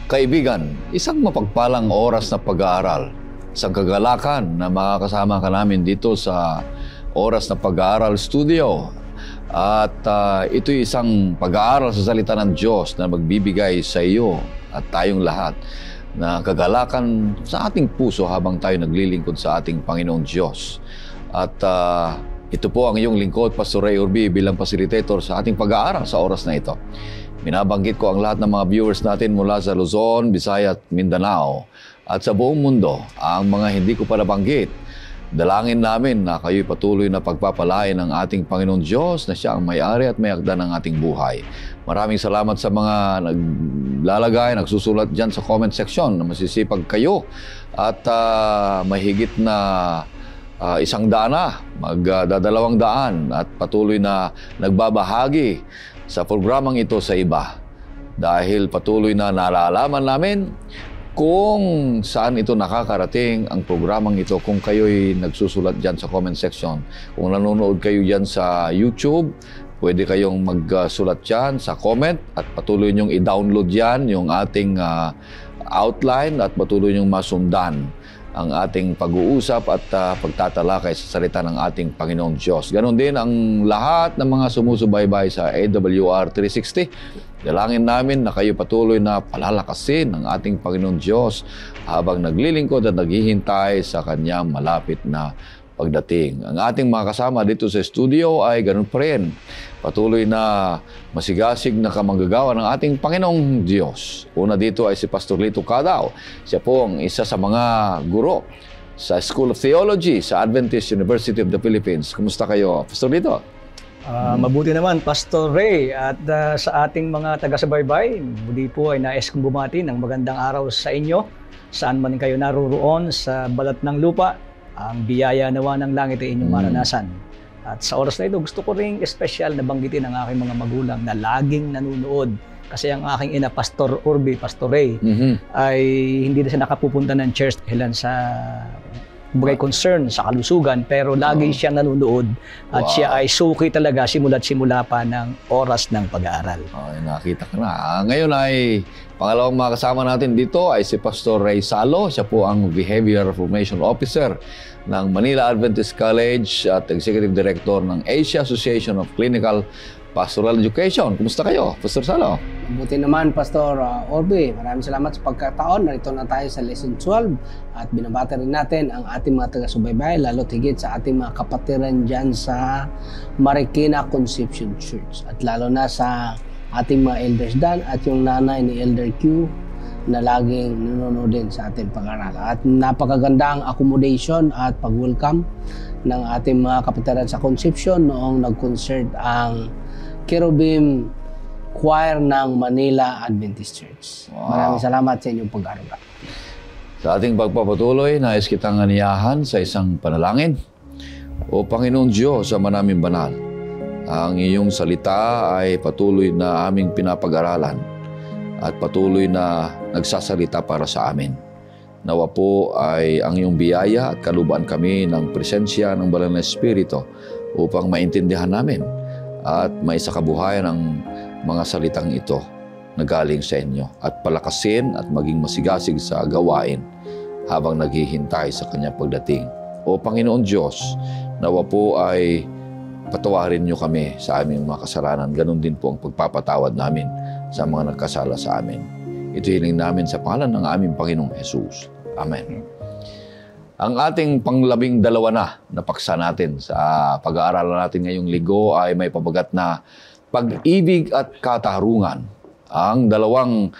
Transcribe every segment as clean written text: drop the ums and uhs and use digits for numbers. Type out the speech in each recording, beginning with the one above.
Kaibigan, isang mapagpalang oras na pag-aaral. Isang kagalakan na makakasama ka namin dito sa Oras na Pag-aaral Studio. At ito'y isang pag-aaral sa salita ng Diyos na magbibigay sa iyo at tayong lahat na kagalakan sa ating puso habang tayo naglilingkod sa ating Panginoong Diyos. At ito po ang iyong lingkod, Pastor Ray Urbi, bilang facilitator sa ating pag-aaral sa oras na ito. Binabanggit ko ang lahat ng mga viewers natin mula sa Luzon, Visayas at Mindanao at sa buong mundo. Ang mga hindi ko pa nabanggit, dalangin namin na kayo'y patuloy na pagpapalain ng ating Panginoong Diyos na siya ang may-ari at may-akda ng ating buhay. Maraming salamat sa mga naglalagay, nagsusulat dyan sa comment section na masisipag kayo at mahigit na 100 na, magdadalawang daan at patuloy na nagbabahagi sa programang ito sa iba. Dahil patuloy na nalalaman namin kung saan ito nakakarating ang programang ito kung kayo'y nagsusulat dyan sa comment section. Kung nanonood kayo dyan sa YouTube, pwede kayong magsulat dyan sa comment at patuloy nyong i-download dyan yung ating outline at patuloy nyong masundan ang ating pag-uusap at pagtatalakay sa salita ng ating Panginoong Diyos. Ganon din ang lahat ng mga sumusubaybay sa AWR 360. Dalangin namin na kayo patuloy na palalakasin ng ating Panginoong Diyos habang naglilingkod at naghihintay sa Kanyang malapit na pagdating. Ang ating mga kasama dito sa studio ay ganun pa rin. Patuloy na masigasig na kamanggagawa ng ating Panginoong Diyos. Una dito ay si Pastor Lito Cadaw. Siya po ang isa sa mga guro sa School of Theology sa Adventist University of the Philippines. Kumusta kayo, Pastor Lito? Mabuti naman, Pastor Ray. At sa ating mga taga-subaybay, muli po ay nais kong bumati ng magandang araw sa inyo. Saan man kayo naruroon sa balat ng lupa, ang biyaya nawa ng langit ay inyong maranasan. At sa oras na ito, gusto ko ring espesyal na banggitin ang aking mga magulang na laging nanunood. Kasi ang aking ina, Pastor Urbi, Pastor Ray, ay hindi na siya nakapupunta ng church dahilan sa concern sa kalusugan, pero lagi siyang nanunood at siya ay suki talaga simula't simula pa ng oras ng pag-aaral. Ay, nakita ka na. Ngayon ay pangalawang mga kasama natin dito ay si Pastor Ray Salo. Siya po ang Behavior Formation Officer ng Manila Adventist College at Executive Director ng Asia Association of Clinical Pastoral Education. Kumusta kayo, Pastor Salo? Mabuti naman, Pastor Orbe. Maraming salamat sa pagkataon. Narito na tayo sa Lesson 12 at binabati rin natin ang ating mga taga-subaybay, lalo't higit sa ating mga kapatiran dyan sa Marikina Conception Church. At lalo na sa ating mga elders dan at yung nanay ni Elder Q na laging nanonood din sa ating pag-aaral. At napakagandang accommodation at pag-welcome ng ating mga kapatiran sa Conception noong nag-concert ang Cherubim Choir ng Manila Adventist Church. Maraming salamat sa inyong pag-aaral. Sa ating pagpapatuloy, nais kitang aniyahan sa isang panalangin. O Panginoong Diyos, Ama namin banal, ang iyong salita ay patuloy na aming pinapag-aralan at patuloy na nagsasalita para sa amin. Nawa po ay ang iyong biyaya at kalubaan kami ng presensya ng Banal na Espiritu upang maintindihan namin at maisakabuhayan ang mga salitang ito na galing sa inyo at palakasin at maging masigasig sa gawain habang naghihintay sa kanyang pagdating. O Panginoon Diyos, nawa po ay patawarin niyo kami sa aming mga kasalanan. Ganon din po ang pagpapatawad namin sa mga nagkasala sa amin. Ito hiling namin sa pangalan ng aming Panginoong Jesus. Amen. Ang ating pang-12 na paksa natin sa pag-aaralan natin ngayong linggo ay may pabagat na pag-ibig at katarungan, ang dalawang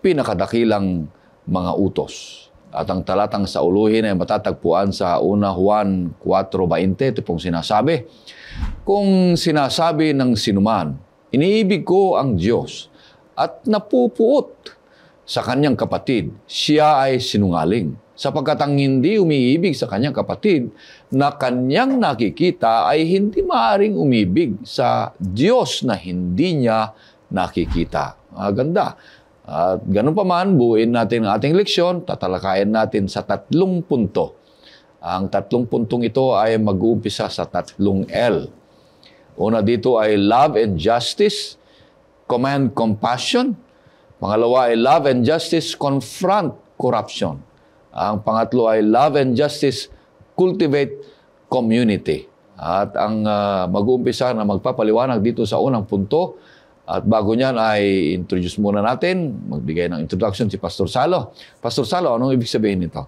pinakadakilang mga utos. At ang talatang sa uluhin ay matatagpuan sa 1 Juan 4:20. Ito pong sinasabi, kung sinasabi ng sinuman, iniibig ko ang Diyos at napupuot sa kanyang kapatid, siya ay sinungaling. Sapagkat ang hindi umiibig sa kanyang kapatid na kanyang nakikita ay hindi maaaring umibig sa Diyos na hindi niya nakikita. Ganda. At ganun pa man, buuin natin ang ating leksyon, tatalakayin natin sa 3 punto. Ang 3 puntong ito ay mag-uumpisa sa 3 L. Una dito ay love and justice, command compassion, Pangalawa ay love and justice confront corruption. Ang pangatlo ay love and justice cultivate community. At ang mag-uumpisa na magpapaliwanag dito sa unang punto, at bago niyan ay introduce muna natin, magbigay ng introduction si Pastor Salo. Pastor Salo, anong ibig sabihin nito?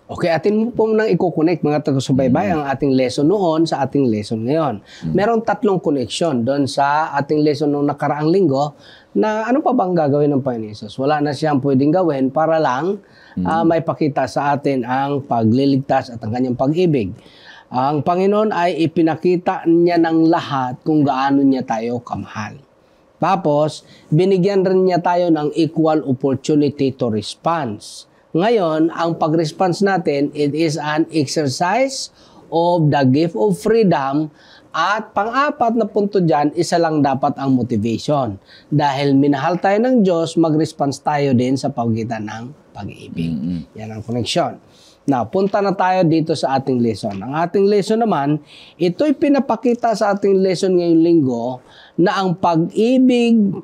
Okay, atin mo po nang i-connect mga taga-subaybay ang ating lesson noon sa ating lesson ngayon. Merong tatlong connection doon sa ating lesson noong nakaraang linggo na ano pa bang gagawin ng Panginoon Jesus? Wala na siyang pwedeng gawin para lang may pakita sa atin ang pagliligtas at ang kanyang pag-ibig. Ang Panginoon ay ipinakita niya ng lahat kung gaano niya tayo kamahal. Tapos, binigyan rin niya tayo ng equal opportunity to response. Ngayon, ang pag-response natin, it is an exercise of the gift of freedom. At pang-apat na punto dyan, isa lang dapat ang motivation. Dahil minahal tayo ng Diyos, mag-response tayo din sa pagitan ng pag-ibig. Yan ang connection. Now, punta na tayo dito sa ating lesson. Ang ating lesson naman, ito'y pinapakita sa ating lesson ngayong linggo na ang pag-ibig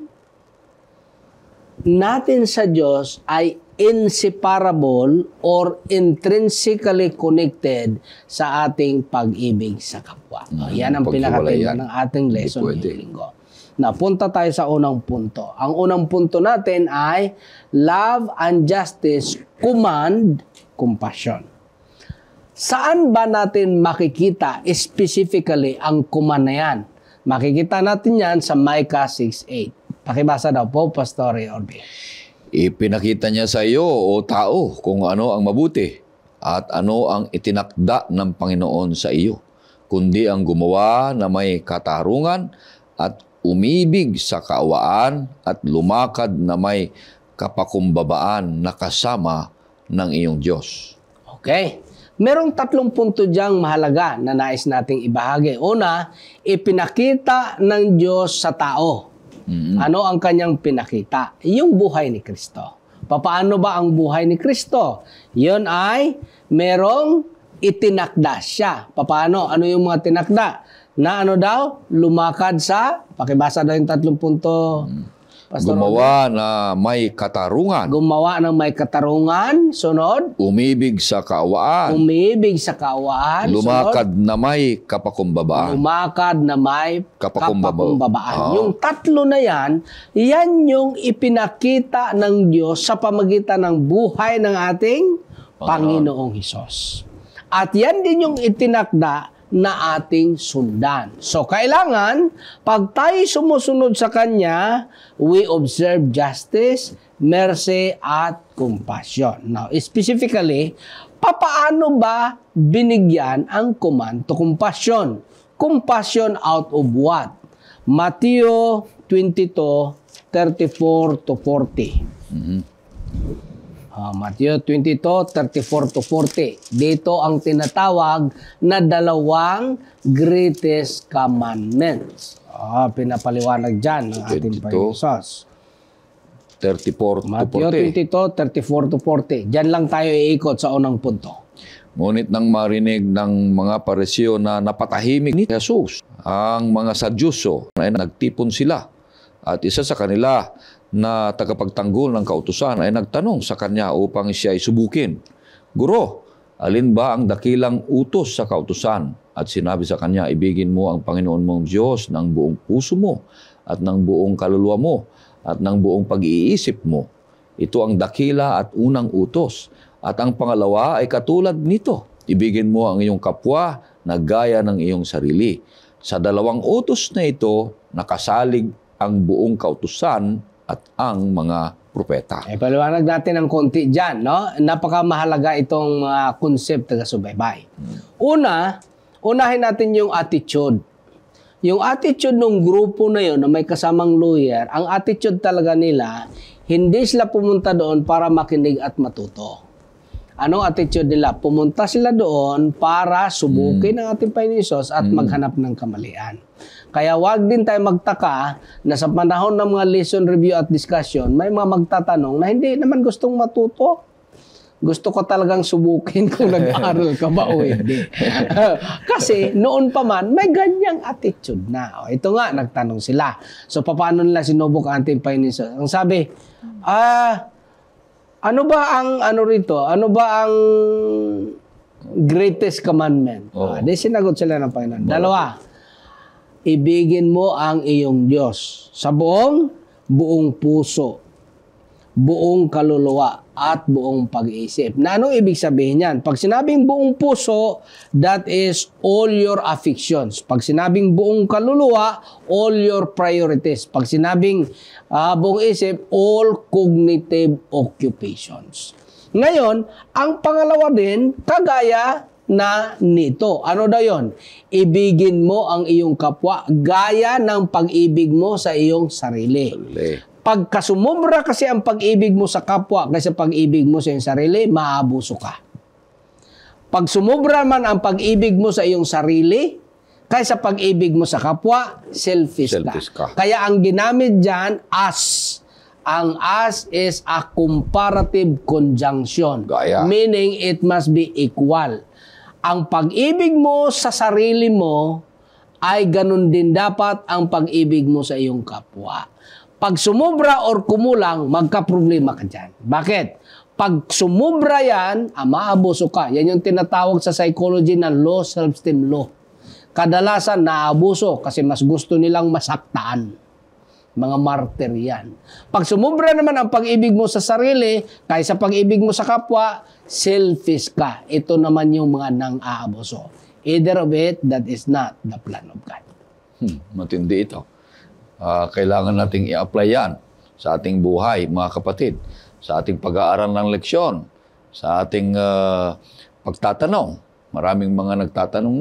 natin sa Diyos ay inseparable or intrinsically connected sa ating pag-ibig sa kapwa. Yan ang pinakatema ng ating lesson ngayong linggo. Napunta tayo sa unang punto. Ang unang punto natin ay love and justice command compassion. Saan ba natin makikita specifically ang command na yan? Makikita natin yan sa Micah 6:8. Pakibasa daw po, Pastor Orbe. Ipinakita niya sa iyo, o tao, kung ano ang mabuti at ano ang itinakda ng Panginoon sa iyo, kundi ang gumawa na may katarungan at umibig sa kaawaan at lumakad na may kapakumbabaan na kasama ng iyong Diyos. Okay. Merong tatlong punto diyang mahalaga na nais nating ibahagi. Una, ipinakita ng Diyos sa tao. Ano ang kanyang pinakita? Yung buhay ni Kristo. Paano ba ang buhay ni Kristo? Yun ay merong itinakda siya. Paano? Ano yung mga tinakda? Na ano daw? Lumakad sa, pakibasa daw yung tatlong punto. Pastor Gumawa na may katarungan. Gumawa ng may katarungan. Sunod. Umibig sa kaawaan. Umibig sa kaawaan. Lumakad na may kapakumbabaan. Lumakad na may kapakumbabaan. Ah. Yung tatlo na yan, yan yung ipinakita ng Diyos sa pamagitan ng buhay ng ating Panginoong Hesus. At yan din yung itinakda na ating sundan. So, kailangan, pag tayo sumusunod sa Kanya, we observe justice, mercy, at compassion. Now, specifically, papaano ba binigyan ang command to compassion? Compassion out of what? Matthew 22:34-40. Matthew 22:34-40. Dito ang tinatawag na dalawang greatest commandments. Pinapaliwanag dyan ng ating Panginoon Hesus. 34-40. Matthew 22:34-40. Diyan lang tayo iikot sa unang punto. Ngunit nang marinig ng mga Pariseo na napatahimik ni Jesus, ang mga Sadyuso ay nagtipon sila. At isa sa kanila na tagapagtanggol ng kautusan ay nagtanong sa kanya upang siya ay subukin. Guro, alin ba ang dakilang utos sa kautusan? At sinabi sa kanya, ibigin mo ang Panginoon mong Diyos ng buong puso mo at ng buong kaluluwa mo at ng buong pag-iisip mo. Ito ang dakila at unang utos. At ang pangalawa ay katulad nito. Ibigin mo ang iyong kapwa na gaya ng iyong sarili. Sa dalawang utos na ito, nakasalig ang buong kautusan at ang mga propeta. Paliwanag natin ng konti dyan, no? Napakamahalaga itong concept na subaybay. Unahin natin yung attitude. Yung attitude ng grupo na yun na may kasamang lawyer, ang attitude talaga nila, hindi sila pumunta doon para makinig at matuto. Anong attitude nila? Pumunta sila doon para subukin ang ating Panginoon Hesus at maghanap ng kamalian. Kaya wag din tayo magtaka na sa panahon ng mga lesson review at discussion, may mga magtatanong na hindi naman gustong matuto. gusto ko talagang subukin kung nag-aral ka ba o hindi. Kasi noon pa man, may ganyang attitude na. O, ito nga, nagtanong sila. So, paano nila sinubok ang ating Panginoon? Ang sabi, ano ba ang greatest commandment? Di sinagot sila ng Panginoon. Dalawa, ibigin mo ang iyong Diyos sa buong puso, buong kaluluwa, at buong pag-iisip. Na anong ibig sabihin yan? Pag sinabing buong puso, that is all your affections. Pag sinabing buong kaluluwa, all your priorities. Pag sinabing buong isip, all cognitive occupations. Ngayon, ang pangalawa din, kagaya na nito. Ano daw yun? Ibigin mo ang iyong kapwa gaya ng pag-ibig mo sa iyong sarili. Pagka sumobra kasi ang pag-ibig mo sa kapwa kaysa pag-ibig mo sa iyong sarili, maabuso ka. Pag sumobra man ang pag-ibig mo sa iyong sarili kaysa pag-ibig mo sa kapwa, selfish ka. Kaya ang ginamit dyan, as. Ang as is a comparative conjunction. Meaning, it must be equal. Ang pag-ibig mo sa sarili mo ay ganun din dapat ang pag-ibig mo sa iyong kapwa. Pag sumubra or kumulang, magka-problema ka dyan. Bakit? Pag sumubra yan, maabuso ka. Yan yung tinatawag sa psychology na low self-esteem law. Kadalasan, naabuso kasi mas gusto nilang masaktaan. Mga martyr yan. Pag sumubra naman ang pag-ibig mo sa sarili, kaysa pag-ibig mo sa kapwa, selfish ka. Ito naman yung mga nang-aabuso. Either of it, that is not the plan of God. Matindi ito. Kailangan nating i-apply yan sa ating buhay, mga kapatid, sa ating pag-aaral ng leksyon, sa ating pagtatanong. Maraming mga nagtatanong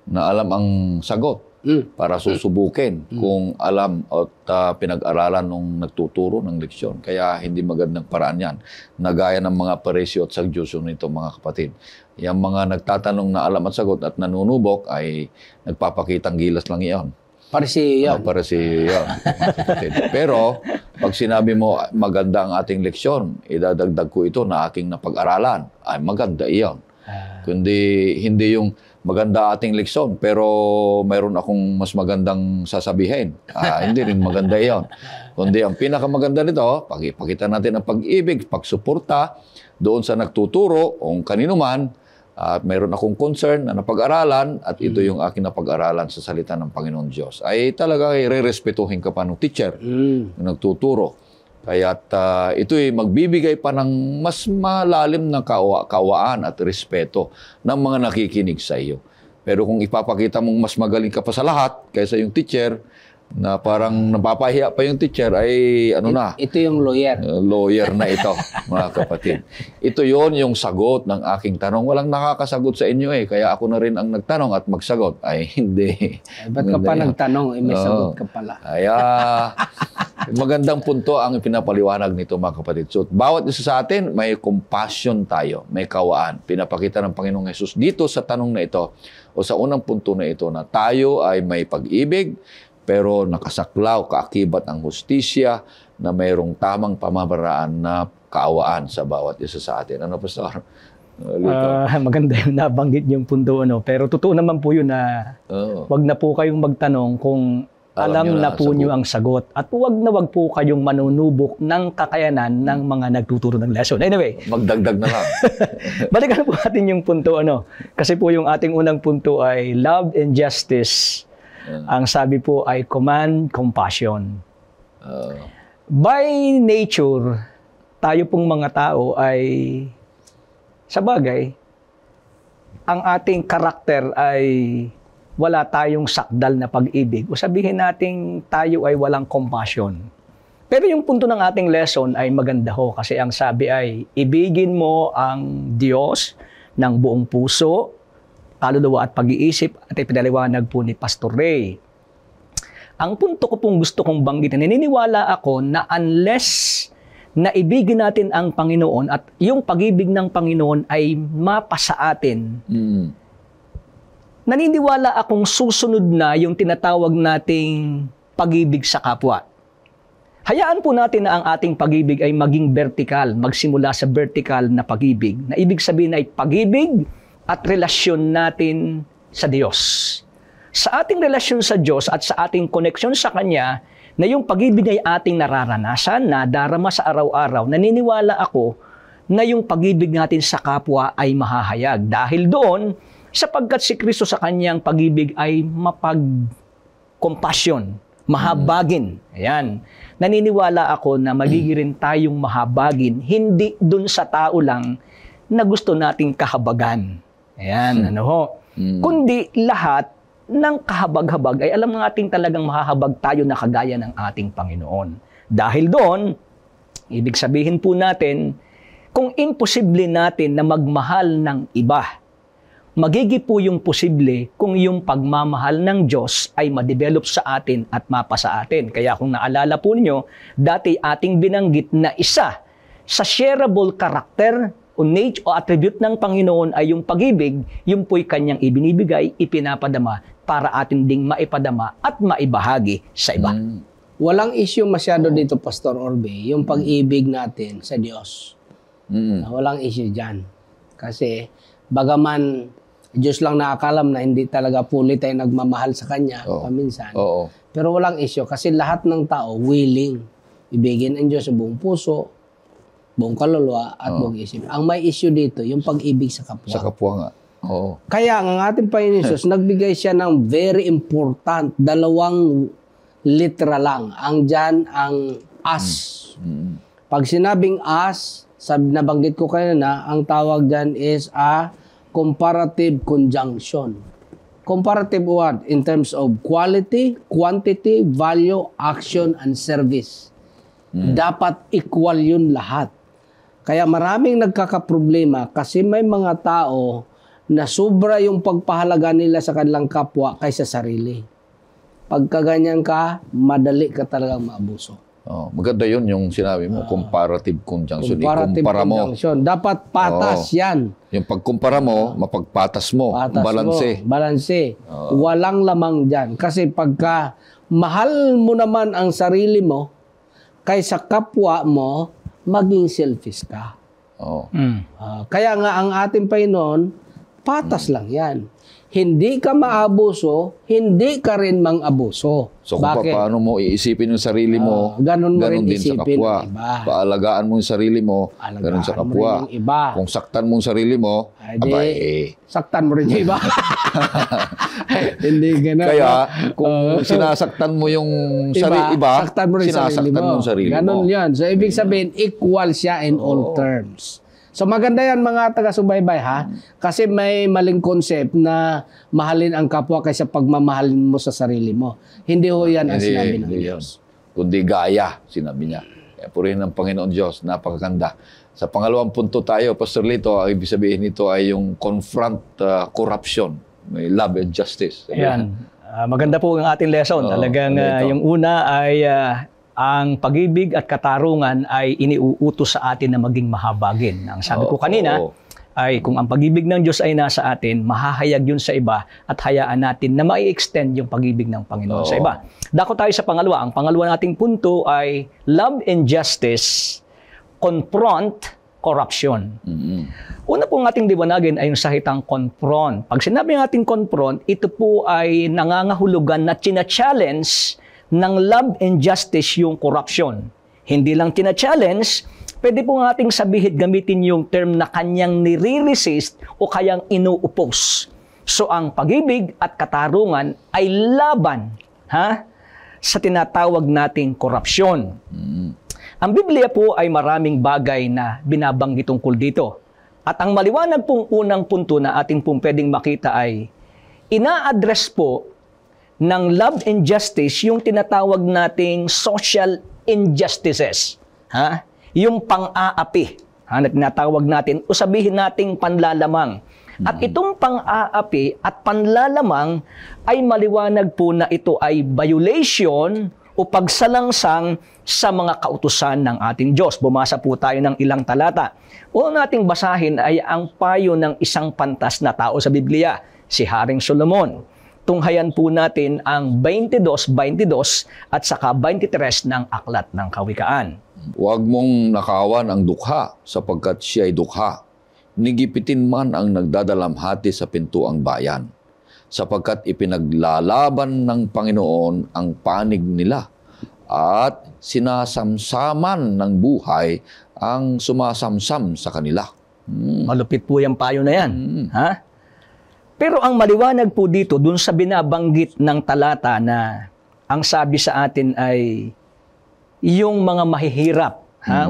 na alam ang sagot para susubukin kung alam at pinag-aralan nung nagtuturo ng leksyon. Kaya hindi magandang paraan yan. Nagaya ng mga Pariseo at Sagduceo nito, mga kapatid. Yung mga nagtatanong na alam at sagot at nanunubok ay nagpapakitang gilas lang iyon. Pariseo yan. Pariseo yan. Pero, pag sinabi mo maganda ang ating leksyon, idadagdag ko ito na aking napag-aralan, ay maganda iyon. Kundi hindi yung maganda ating leksyon, pero mayroon akong mas magandang sasabihin. Hindi rin maganda iyon. Kundi ang pinakamaganda nito, pakita natin ang pag-ibig, pagsuporta doon sa nagtuturo o kanino man, at mayroon akong concern na napag-aralan at ito yung aking napag-aralan sa salita ng Panginoon Diyos. Ay talaga re-respetuhin ka pa ng teacher na nagtuturo. Kaya't ito'y magbibigay pa ng mas malalim na kawaan at respeto ng mga nakikinig sa iyo. Pero kung ipapakita mong mas magaling ka pa sa lahat kaysa yung teacher, na parang napapahiya pa yung teacher, ay ano na? Ito yung lawyer. Lawyer na ito, mga kapatid. Ito yon yung sagot ng aking tanong. Walang nakakasagot sa inyo kaya ako na rin ang nagtanong at magsagot. Ay, hindi. Ba't ka pa nagtanong? May sagot ka pala. Kaya, magandang punto ang pinapaliwanag nito, mga kapatid. So, bawat isa sa atin, may compassion tayo, may kawaan. Pinapakita ng Panginoong Hesus dito sa tanong na ito, o sa unang punto na ito, na tayo ay may pag-ibig, pero nakasaklaw, kaakibat ang hustisya na mayroong tamang pamamaraan na kaawaan sa bawat isa sa atin. Ano, Pastor? Maganda yung nabanggit yung punto. Pero totoo naman po yun na wag na po kayong magtanong kung alam na po nyo ang sagot. At wag po kayong manunubok ng kakayanan ng mga nagtuturo ng lesson. Anyway. Magdagdag na lang. Balikan po natin yung punto. Kasi po yung ating unang punto ay love and justice. Ang sabi po ay command compassion. By nature, tayo pong mga tao ay, sa bagay, ang ating karakter ay wala tayong sakdal na pag-ibig. O sabihin natin tayo ay walang compassion. Pero yung punto ng ating lesson ay maganda ho kasi ang sabi ay ibigin mo ang Diyos ng buong puso, kaluluwa at pag-iisip at ipinaliwanag po ni Pastor Ray. Ang punto ko pong gusto kong banggitin, naniniwala ako na unless na ibigin natin ang Panginoon at yung pag-ibig ng Panginoon ay mapasa atin, naniniwala akong susunod na yung tinatawag nating pag-ibig sa kapwa. Hayaan po natin na ang ating pag-ibig ay maging vertical, magsimula sa vertical na pag-ibig, na ibig sabihin ay pag-ibig at relasyon natin sa Diyos. Sa ating relasyon sa Diyos at sa ating koneksyon sa Kanya, na yung pag-ibig ay ating nararanasan, nadarama sa araw-araw, naniniwala ako na yung pag-ibig natin sa kapwa ay mahahayag. Dahil doon, sapagkat si Kristo sa Kanyang pag-ibig ay mapag-compassion, mahabagin. Ayan. Naniniwala ako na magiging tayong mahabagin, hindi dun sa tao lang na gusto nating kahabagan. Ayan, ano ho. Kundi lahat ng kahabag-habag ay alam nating talagang mahahabag tayo na kagaya ng ating Panginoon. Dahil doon, ibig sabihin po natin, kung imposible natin na magmahal ng iba, magiging po yung posible kung yung pagmamahal ng Diyos ay ma-develop sa atin at mapa sa atin. Kaya kung naalala po niyo, dati ating binanggit na isa sa shareable character o nature o attribute ng Panginoon ay yung pag-ibig, yung po'y kanyang ibinibigay, ipinapadama para atin ding maipadama at maibahagi sa iba. Walang issue masyado dito, Pastor Orbe, yung pag-ibig natin sa Diyos. Walang issue dyan. Kasi bagaman Diyos lang nakakalam na hindi talaga fully tayo nagmamahal sa Kanya paminsan. Pero walang issue kasi lahat ng tao willing ibigin ang Diyos sa buong puso, buong kaluluwa at buong isip. Ang may issue dito, yung pag-ibig sa kapwa. Sa kapwa nga. Oo. Kaya ang ating Panginoon Jesus, nagbigay siya ng very important, 2 literal lang. Ang dyan, ang as. Pag sinabing as, nabanggit ko kanina, ang tawag dyan is a comparative conjunction. Comparative what? In terms of quality, quantity, value, action, and service. Dapat equal yun lahat. Kaya maraming nagkakaproblema kasi may mga tao na sobra yung pagpahalaga nila sa kanilang kapwa kaysa sarili. Pagkaganyan ka, madali ka talagang maabuso. Maganda yun yung sinabi mo, comparative conjunction. Comparative conjunction. Dapat patas yan. Yung pagkumpara mo, mapagpatas mo, balanse. Balanse. Walang lamang dyan. Kasi pagka mahal mo naman ang sarili mo, kaysa kapwa mo, maging selfish ka. Kaya nga ang ating Panginoon, patas lang yan. Hindi ka maabuso, hindi ka rin mang-abuso. So kung paano mo iisipin yung sarili mo, ganun din sa kapwa. Paalagaan mo yung sarili mo, ganun sa kapwa. Kung saktan mo yung sarili mo, saktan mo rin yung iba. Hindi ganun. Kaya kung sinasaktan mo yung iba, saktan mo rin sinasaktan mo yung sarili mo. Ganun yan. So ibig sabihin, equal siya in all terms. So maganda yan mga taga-subaybay ha, kasi may maling concept na mahalin ang kapwa kaysa pagmamahalin mo sa sarili mo. Hindi ho yan ang sinabi ng Diyos. Kundi gaya, sinabi niya. Kaya purihin ng Panginoon Diyos, napakaganda. Sa pangalawang punto tayo, Pastor Lito, ang ibig sabihin nito ay yung confront corruption. May love and justice. Ayan. Maganda po ang ating lesson. Talagang yung una ay ang pag-ibig at katarungan ay iniuutos sa atin na maging mahabagin. Ang sabi ko kanina ay kung ang pag-ibig ng Diyos ay nasa atin, mahahayag yun sa iba at hayaan natin na mai-extend yung pag-ibig ng Panginoon sa iba. Dako tayo sa pangalawa. Ang pangalawa nating punto ay love and justice, confront corruption. Una pong ating liwanagin ay yung sahitang confront. Pag sinabi ng ating confront, ito po ay nangangahulugan na china-challenge ng love and justice yung corruption. Hindi lang tina-challenge, pwede po nga ating sabihin, gamitin yung term na kanyang nire-resist o kayang inu-oppose. So ang pag-ibig at katarungan ay laban sa tinatawag nating korupsyon. Ang Biblia po ay maraming bagay na binabanggit tungkol dito. At ang maliwanag pong unang punto na ating pong pwedeng makita ay ina-address po ng love and justice yung tinatawag nating social injustices. Yung pang-aapi na tinatawag natin o sabihin nating panlalamang. At itong pang-aapi at panlalamang ay maliwanag po na ito ay violation o pagsalangsang sa mga kautusan ng ating Diyos. Bumasa po tayo ng ilang talata. Una nating basahin ay ang payo ng isang pantas na tao sa Biblia, si Haring Solomon. tunghayan po natin ang 22:22 at saka 23 ng Aklat ng Kawikaan. Huwag mong nakawan ang dukha, sapagkat siya ay dukha. Nigipitin man ang nagdadalamhati sa pintuang bayan, sapagkat ipinaglalaban ng Panginoon ang panig nila, at sinasamsaman ng buhay ang sumasamsam sa kanila. Malupit po yung payo na yan. Ha? Pero ang maliwanag po dito, dun sa binabanggit ng talata na ang sabi sa atin ay yung mga mahihirap,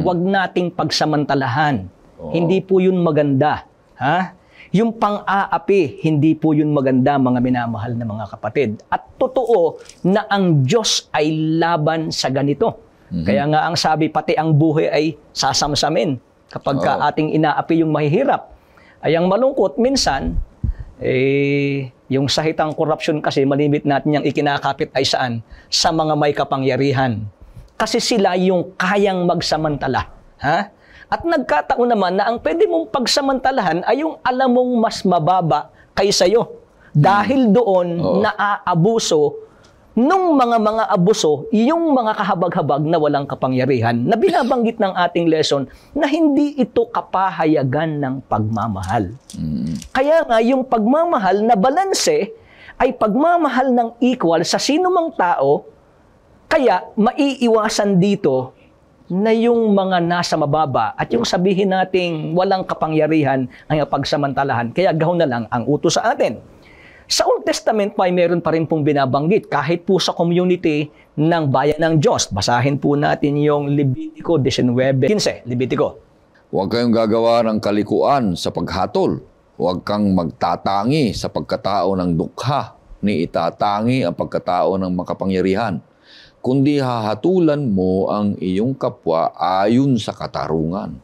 wag nating pagsamantalahan. Hindi po yun maganda. Ha? Yung pang-aapi, hindi po yun maganda, mga minamahal na mga kapatid. At totoo na ang Diyos ay laban sa ganito. Kaya nga ang sabi, pati ang buhay ay sasamsamin kapag ating inaapi yung mahihirap. Ay ang malungkot, minsan, yung sahitang korupsyon kasi, malimit natin yung ikinakapit ay saan? Sa mga may kapangyarihan. Kasi sila yung kayang magsamantala. Ha? At nagkataon naman na ang pwede mong pagsamantalahan ay yung alam mong mas mababa kaysa iyo. Dahil doon naaabuso nung mga abuso, yung mga kahabag-habag na walang kapangyarihan na binabanggit ng ating lesson na hindi ito kapahayagan ng pagmamahal. Kaya nga yung pagmamahal na balanse ay pagmamahal ng equal sa sino mang tao, kaya maiiwasan dito na yung mga nasa mababa at yung sabihin nating walang kapangyarihan ay pagsamantalahan. Kaya gahon na lang ang utos sa atin. Sa Old Testament pa ay meron pa rin pong binabanggit kahit po sa community ng bayan ng Diyos. Basahin po natin yung Levitico 19:15. Levitico. Huwag kayong gagawa ng kalikuan sa paghatol. Huwag kang magtatangi sa pagkatao ng dukha, ni itatangi ang pagkatao ng makapangyarihan, kundi hahatulan mo ang iyong kapwa ayon sa katarungan.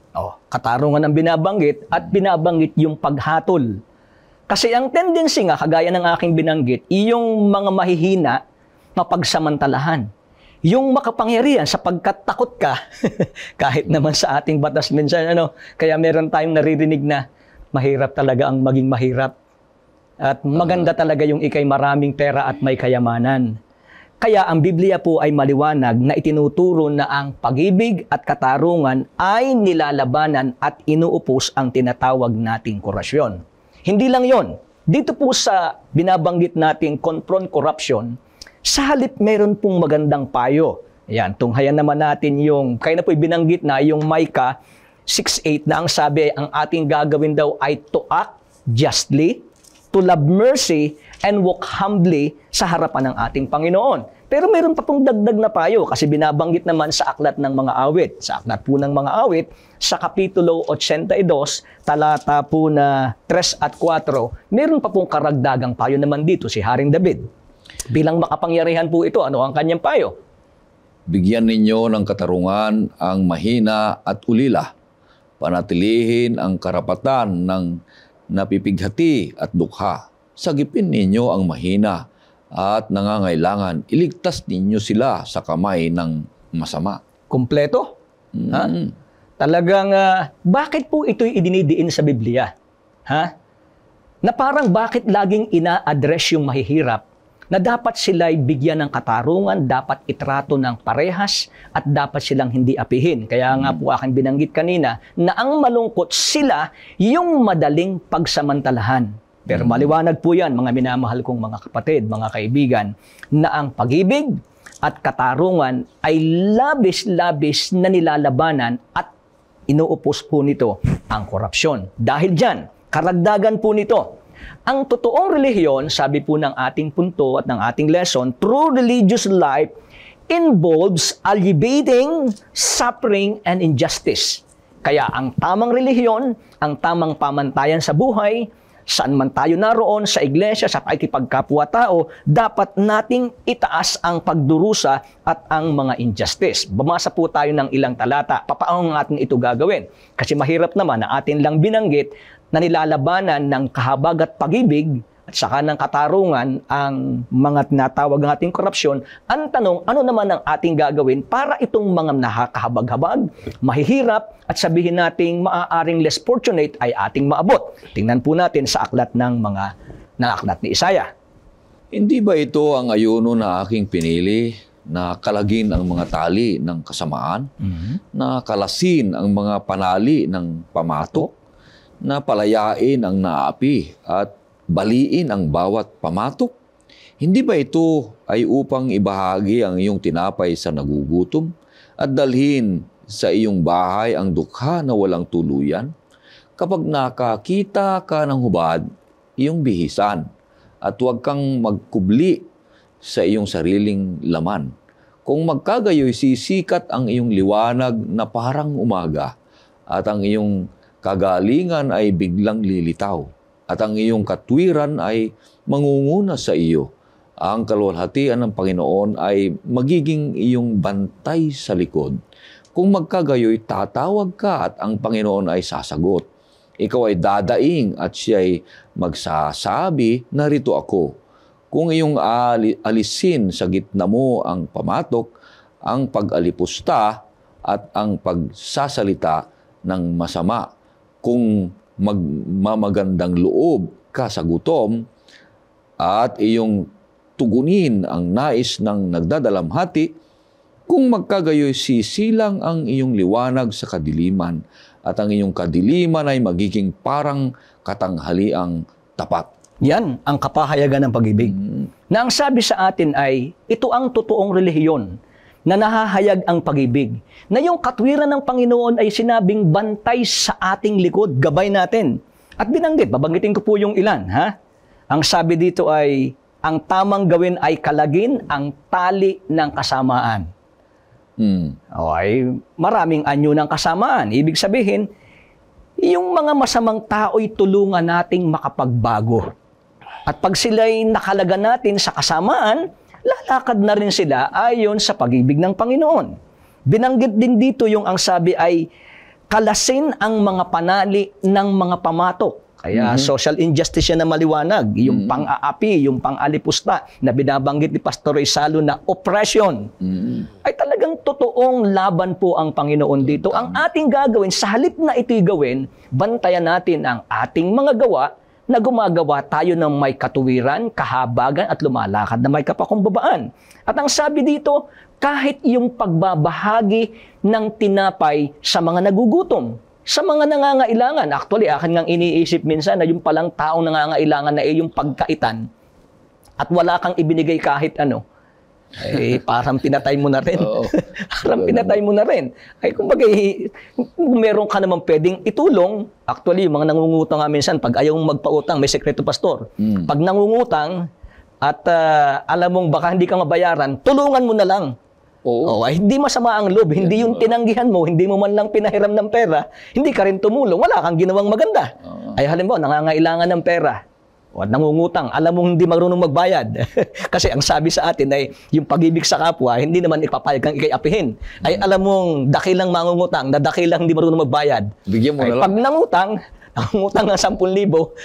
Katarungan ang binabanggit at binabanggit yung paghatol. Kasi ang tendency nga, kagaya ng aking binanggit, yung mga mahihina, mapagsamantalahan. Yung makapangyarihan, sapagkat takot ka, kahit naman sa ating batas minsan, kaya meron tayong naririnig na mahirap talaga ang maging mahirap. At maganda talaga yung ikay maraming pera at may kayamanan. Kaya ang Biblia po ay maliwanag na itinuturo na ang pag-ibig at katarungan ay nilalabanan at inuupos ang tinatawag nating korupsyon. Hindi lang yon. Dito po sa binabanggit nating confront corruption, sa halip meron pong magandang payo. Ayan, tunghayan naman natin yung, kaya na po binanggit na yung Micah 6:8 na ang sabi ay ang ating gagawin daw ay to act justly, to love mercy, and walk humbly sa harapan ng ating Panginoon. Pero meron pa pong dagdag na payo kasi binabanggit naman sa Aklat ng Mga Awit. Sa Aklat po ng Mga Awit, sa Kapitulo 82, talata po na 3 at 4, meron pa pong karagdagang payo naman dito si Haring David. Bilang makapangyarihan po ito, ano ang kanyang payo? Bigyan ninyo ng katarungan ang mahina at ulila. Panatilihin ang karapatan ng napipighati at dukha. Sagipin ninyo ang mahina at nangangailangan. Iligtas ninyo sila sa kamay ng masama. Kompleto? Ha? Talagang, bakit po ito'y idinidiin sa Biblia? Ha? Na parang bakit laging ina-address yung mahihirap na dapat sila'y bigyan ng katarungan, dapat itrato ng parehas, at dapat silang hindi apihin. Kaya nga po aking binanggit kanina na ang malungkot sila yung madaling pagsamantalahan. Pero maliwanag po yan, mga minamahal kong mga kapatid, mga kaibigan, na ang pag-ibig at katarungan ay labis-labis na nilalabanan at inuupos po nito ang korupsyon. Dahil dyan, karagdagan po nito, ang totoong relihiyon, sabi po ng ating punto at ng ating lesson, true religious life involves alleviating suffering and injustice. Kaya ang tamang relihiyon, ang tamang pamantayan sa buhay, saan man tayo naroon, sa iglesia, sa pakikipagkapwa-tao, dapat nating itaas ang pagdurusa at ang mga injustice. Bumasa po tayo ng ilang talata. Papaano natin ito gagawin? Kasi mahirap naman na atin lang binanggit na nilalabanan ng kahabag at pag-ibig at saka ng katarungan ang mga tinatawag ng ating korupsyon. Ang tanong, ano naman ang ating gagawin para itong mga nakakahabag-habag, mahihirap, at sabihin nating maaaring less fortunate ay ating maabot? Tingnan po natin sa aklat ng Aklat ni Isaiah. Hindi ba ito ang ayuno na aking pinili, na kalagin ang mga tali ng kasamaan, na kalasin ang mga panali ng pamatok, na palayain ang naapi at baliin ang bawat pamatok? Hindi ba ito ay upang ibahagi ang iyong tinapay sa nagugutom at dalhin sa iyong bahay ang dukha na walang tuluyan? Kapag nakakita ka ng hubad, iyong bihisan at huwag kang magkubli sa iyong sariling laman. Kung magkagayoy, sisikat ang iyong liwanag na parang umaga at ang iyong kagalingan ay biglang lilitaw at ang iyong katwiran ay mangunguna sa iyo. Ang kaluwalhatian ng Panginoon ay magiging iyong bantay sa likod. Kung magkagayoy, tatawag ka at ang Panginoon ay sasagot. Ikaw ay dadaing at siya ay magsasabi, narito ako. Kung iyong alisin sa gitna mo ang pamatok, ang pag-alipusta at ang pagsasalita ng masama, kung magmamagandang loob ka sa gutom at iyong tugunin ang nais ng nagdadalamhati, kung magkagayoy, sisilang ang iyong liwanag sa kadiliman at ang iyong kadiliman ay magiging parang katanghaliang tapat. Yan ang kapahayagan ng pag-ibig. Na ang sabi sa atin ay, ito ang totoong relihiyon na nahahayag ang pag-ibig. Na yung katwiran ng Panginoon ay sinabing bantay sa ating likod, gabay natin. At babanggitin ko po yung ilan. Ang sabi dito ay, ang tamang gawin ay kalagin ang tali ng kasamaan. Okay, maraming anyo ng kasamaan. Ibig sabihin, yung mga masamang tao'y tulungan nating makapagbago. At pag sila'y nakalaga natin sa kasamaan, lalakad na rin sila ayon sa pag-ibig ng Panginoon. Binanggit din dito yung ang sabi ay, kalasin ang mga panali ng mga pamatok. Kaya social injustice yan na maliwanag. Yung pang-aapi, yung pang-alipusta na binabanggit ni Pastor Rizalo na oppression. Ay talagang totoong laban po ang Panginoon dito. Ang ating gagawin, sa halip na ito'y gawin, bantayan natin ang ating mga gawa na gumagawa tayo ng may katuwiran, kahabagan at lumalakad na may kapakumbabaan. At ang sabi dito, kahit yung pagbabahagi ng tinapay sa mga nagugutom, sa mga nangangailangan. Actually, akin ngang iniisip minsan na yung palang taong nangangailangan na yung pagkaitan at wala kang ibinigay kahit ano, ay parang pinatay mo na rin. Parang pinatay mo na rin. Ay kumbaga, kung meron ka naman pwedeng itulong, actually, yung mga nangungutang nga minsan, pag ayaw mong magpautang, may sekreto pastor. Pag nangungutang at alam mong baka hindi ka mabayaran, tulungan mo na lang. Ay, hindi masama ang loob, hindi yung tinanggihan mo, hindi mo man lang pinahiram ng pera, hindi ka rin tumulong, wala kang ginawang maganda. Ay halimbawa, nangangailangan ng pera, o nangungutang, alam mong hindi marunong magbayad. Kasi ang sabi sa atin ay, yung pag-ibig sa kapwa, hindi naman ipapayag kang ikay-apihin. Ay alam mong dakilang mangungutang, na dakilang hindi marunong magbayad. Bigyan mo na lang. Pag nangutang, ang utang ng 10,000,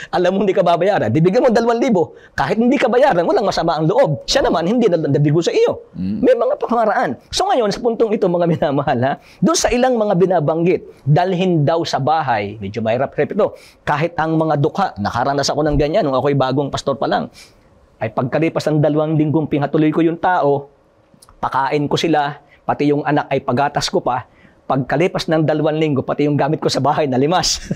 alam mo hindi ka babayaran, bibigyan mo 2,000. Kahit hindi ka bayaran, walang masama ang loob. Siya naman, hindi nabigo sa iyo. May mga pamaraan. So ngayon, sa puntong ito, mga minamahal, doon sa ilang mga binabanggit, dalhin daw sa bahay, medyo mahirap-hirap ito, kahit ang mga dukha, nakaranas ako ng ganyan, nung ako'y bagong pastor pa lang, ay pagkalipas ng 2 linggong pinatuloy ko yung tao, pakain ko sila, pati yung anak ay pagatas ko pa. Pagkalipas ng 2 linggo, pati yung gamit ko sa bahay nalimas.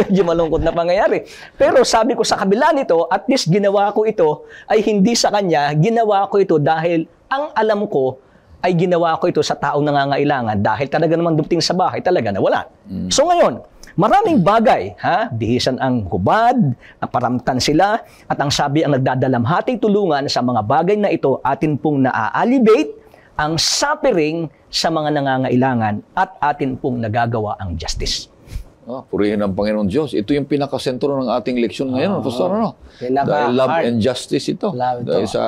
Medyo malungkot na pangyayari. Pero sabi ko sa kabila nito, at least ginawa ko ito ay hindi sa kanya, ginawa ko ito dahil ang alam ko ay ginawa ko ito sa taong nangangailangan dahil talaga namang dumating sa bahay, talaga nawala. So ngayon, maraming bagay, bihisan ang hubad, paramtan sila, at ang sabi ang nagdadalamhating tulungan sa mga bagay na ito, atin pong naa-alleviate ang suffering sa mga nangangailangan at atin pong nagagawa ang justice. Purihin ang Panginoon Diyos. Ito yung pinakasentro ng ating leksyon ngayon. Pastor, dahil love and justice ito. Dahil sa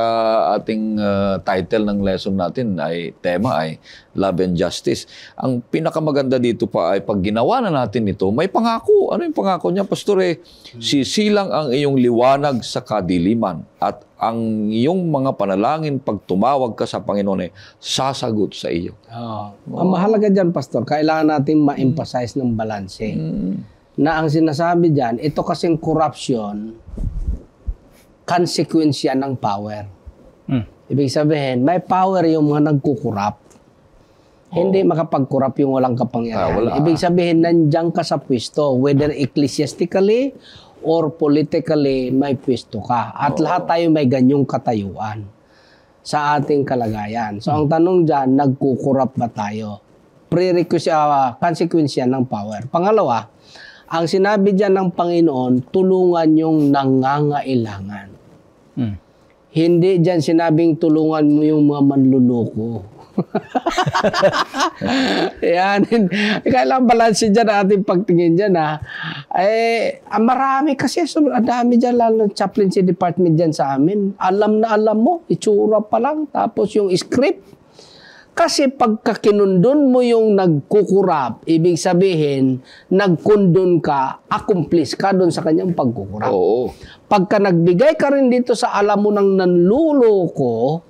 ating title ng lesson natin ay tema ay love and justice. Ang pinakamaganda dito pa ay pag ginawa na natin ito, may pangako. Ano yung pangako niya, Pastor? Sisilang ang iyong liwanag sa kadiliman at ang iyong mga panalangin pag tumawag ka sa Panginoon ay sasagot sa iyo. Ang mahalaga dyan, Pastor, kailangan natin ma-emphasize ng balanse. Na ang sinasabi dyan, ito kasing corruption, konsekwensya ng power. Ibig sabihin, may power yung mga nagkukurap. Hindi makapag-kurap yung walang kapangyarihan. Wala. Ibig sabihin, nandiyan ka sa pwesto, whether ecclesiastically or politically, may pwesto ka. At lahat tayo may ganyong katayuan sa ating kalagayan. So, ang tanong dyan, nagkukurap ba tayo? Konsekwensya ng power. Pangalawa, ang sinabi dyan ng Panginoon, tulungan yung nangangailangan. Hindi dyan sinabing tulungan mo yung mga manluloko. Yan. Kailangan balansin dyan ating pagtingin dyan, ha. Marami kasi, ang dami dyan, lalo ng chaplaincy department dyan sa amin. Alam na alam mo, itsura pa lang, tapos yung script. Kasi pagka kinundon mo yung nagkukurap, ibig sabihin, nagkundon ka, accomplice ka doon sa kanyang pagkukurap. Oo. Pagka nagbigay ka rin dito sa alam mo ng nanluloko,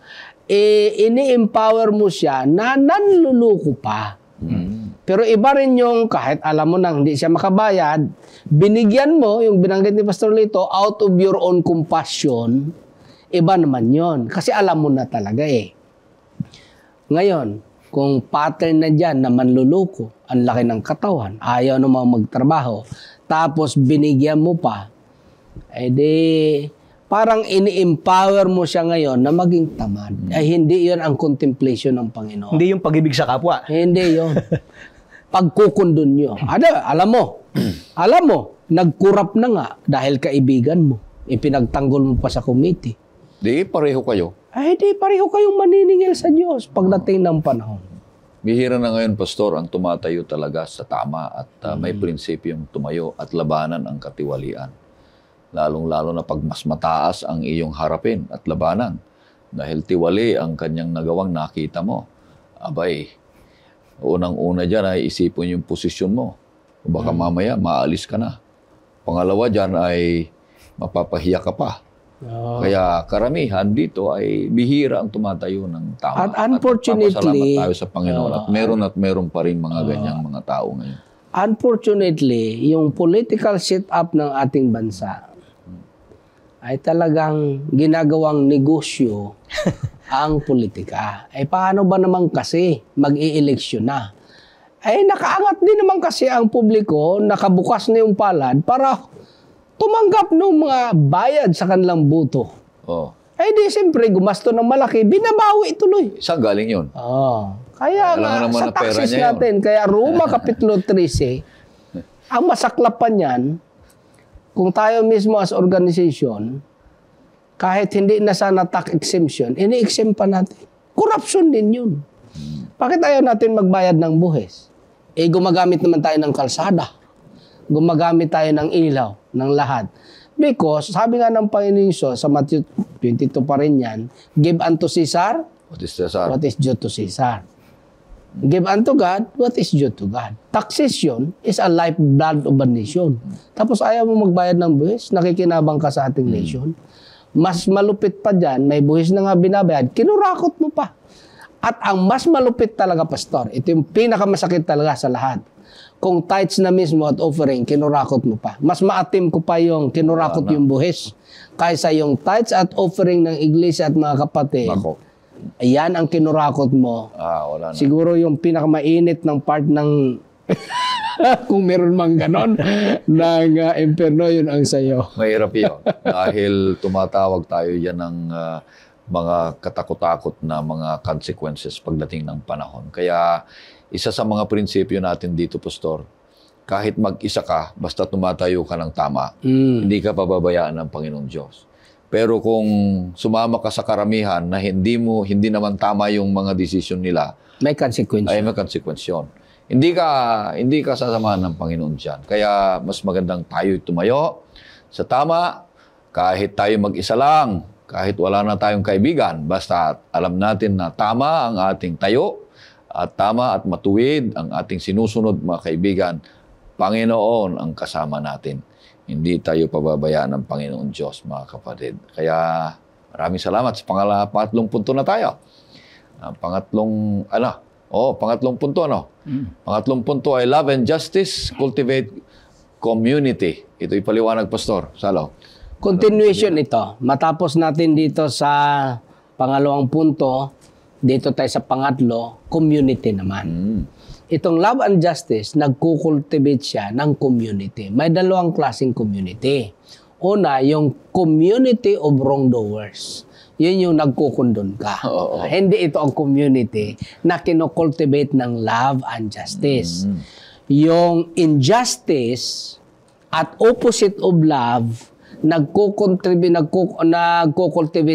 ini-empower mo siya na nanluloko pa. Pero iba rin yung kahit alam mo nang hindi siya makabayad, binigyan mo, yung binanggit ni Pastor Lito, out of your own compassion, iba naman yon. Kasi alam mo na talaga eh. Ngayon, kung pattern na dyan na manluloko, ang laki ng katawan, ayaw namang magtrabaho, tapos binigyan mo pa, parang ini-empower mo siya ngayon na maging tamad. Hindi yon ang contemplation ng Panginoon. Hindi yung pag-ibig sa kapwa. Hindi yon. Pagkukundon nyo. Alam mo, nagkurap na nga dahil kaibigan mo. Ipinagtanggol mo pa sa committee. Di, pareho kayo. Di pareho kayong maniningil sa Diyos pagdating ng panahon. Bihira na ngayon, Pastor, ang tumatayo talaga sa tama at may prinsipyong tumayo at labanan ang katiwalian. Lalong-lalo na pag mas mataas ang iyong harapin at labanan. Dahil tiwali ang kanyang nagawang nakita mo. Abay, unang-una dyan ay isipin yung posisyon mo. O baka mamaya, maalis ka na. Pangalawa dyan ay mapapahiya ka pa. Kaya karamihan dito ay bihira ang tumatayo ng tama. At unfortunately, tayo sa Panginoon at meron pa rin mga ganyang mga tao ngayon. Unfortunately, yung political setup ng ating bansa ay talagang ginagawang negosyo ang politika. Paano ba naman kasi mag-i-eleksyon na? Nakaangat din naman kasi ang publiko, nakabukas na yung palad para tumanggap ng mga bayad sa kanilang buto. Di siyempre, gumasto ng malaki, binabawi tuloy. Saan galing yun? Kaya nga, sa taxes natin, kaya Roma Kapitulo 13, ang masaklapan yan, kung tayo mismo as organization, kahit hindi na sana tax exemption, ini-exempt pa natin. Corruption din yun. Bakit ayaw natin magbayad ng buhis? Gumagamit naman tayo ng kalsada. Gumagamit tayo ng ilaw, ng lahat. Because, sabi nga ng Panginoon Hesus, sa Matthew 22 pa rin yan, give unto Caesar, what is due to Caesar. Give unto God, what is due to God. Taxation is a lifeblood of a nation. Tapos ayaw mo magbayad ng buhis, nakikinabang ka sa ating nation. Mas malupit pa dyan, may buhis na nga binabayad, kinurakot mo pa. At ang mas malupit talaga, Pastor, ito yung pinakamasakit talaga sa lahat. Kung tithes na mismo at offering, kinurakot mo pa. Mas maatim ko pa yung kinurakot yung buhis kaysa yung tithes at offering ng iglesia at mga kapatid. Ayan ang kinurakot mo. Wala na. Siguro yung pinakamainit ng part ng kung meron mang ganon ng imperno, yun ang sayo. Mahirap yun. Dahil tumatawag tayo yan ng mga katakot-takot na mga consequences pagdating ng panahon. Kaya isa sa mga prinsipyo natin dito, Pastor, kahit mag-isa ka, basta tumatayo ka ng tama, hindi ka pababayaan ng Panginoong Diyos. Pero kung sumama ka sa karamihan na hindi naman tama yung mga desisyon nila, may consequence. May consequence yun. Hindi ka sasamahan ng Panginoon dyan. Kaya mas magandang tayo tumayo sa tama, kahit tayo mag-isa lang, kahit wala na tayong kaibigan, basta alam natin na tama ang ating tayo, at tama at matuwid ang ating sinusunod, mga kaibigan. Panginoon ang kasama natin. Hindi tayo pababayaan ng Panginoon Diyos, mga kapatid. Kaya maraming salamat sa pangatlong punto na tayo. Pangatlong punto, Pangatlong punto ay love and justice, cultivate community. Ito ipaliwanag, Pastor Salo. Continuation ito. Matapos natin dito sa pangalawang punto, dito tayo sa pangatlo, community naman. Itong love and justice, nagkukultivate siya ng community. May dalawang klaseng community. Una, yung community of wrongdoers. Yun yung nagkukondon ka. Hindi ito ang community na kinocultivate ng love and justice. Yung injustice at opposite of love, nagkukultivate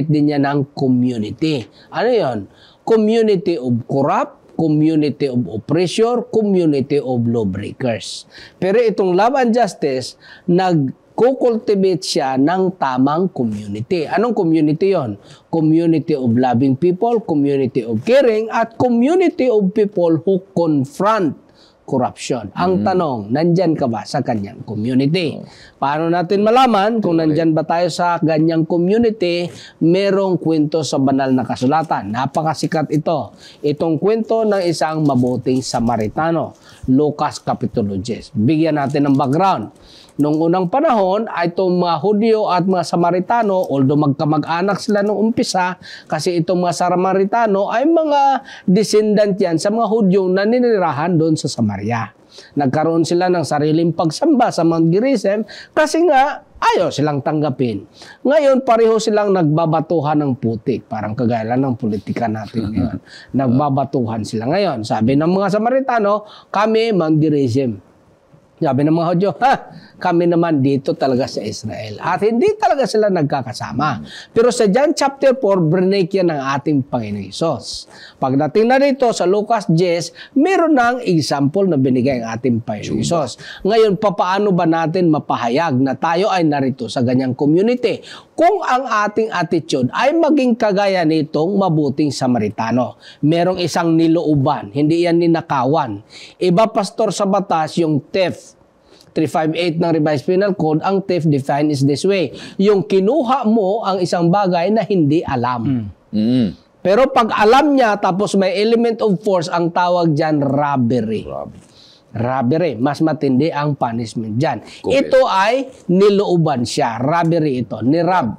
din niya ng community. Ano yun? Community of corrupt, community of oppressor, community of lawbreakers. Pero itong love and justice, nagkukultivate siya ng tamang community. Anong community yon? Community of loving people, community of caring, at community of people who confront corruption. Ang tanong, nandyan ka ba sa kanyang community? Paano natin malaman kung nandyan ba tayo sa kanyang community? Merong kwento sa banal na kasulatan. Napakasikat ito. Itong kwento ng isang mabuting Samaritano. Lucas Kapitulo 10. Bigyan natin ng background. Noong unang panahon, ay itong mga Hudyo at mga Samaritano, although magkamag-anak sila nung umpisa, kasi itong mga Samaritano ay mga descendant yan sa mga Hudyo na ninirahan doon sa Samaria. Nagkaroon sila ng sariling pagsamba sa Mount Gerizim kasi nga ayaw silang tanggapin. Ngayon, pareho silang nagbabatuhan ng putik. Parang kagaya lang ng politika natin ngayon. Nagbabatuhan sila ngayon. Sabi ng mga Samaritano, kami Mount Gerizim. Sabi ng mga Hudyo, kami naman dito talaga sa Israel. At hindi talaga sila nagkakasama. Pero sa John chapter 4, brinake yan ng ating Panginoon Hesus. Pagdating na dito sa Lucas 10, meron ng example na binigay ang ating Panginoon Hesus. Ngayon, papaano ba natin mapahayag na tayo ay narito sa ganyang community? Kung ang ating attitude ay maging kagaya nitong mabuting Samaritano. Merong isang nilooban, hindi yan ninakawan. Iba, pastor, sa batas yung theft. 358 ng Revised Penal Code, ang theft defined is this way. Yung kinuha mo ang isang bagay na hindi alam. Pero pag alam niya, tapos may element of force, ang tawag dyan, robbery. Robbery. Mas matindi ang punishment dyan. Ito ay nilooban siya. Robbery ito. Nirab.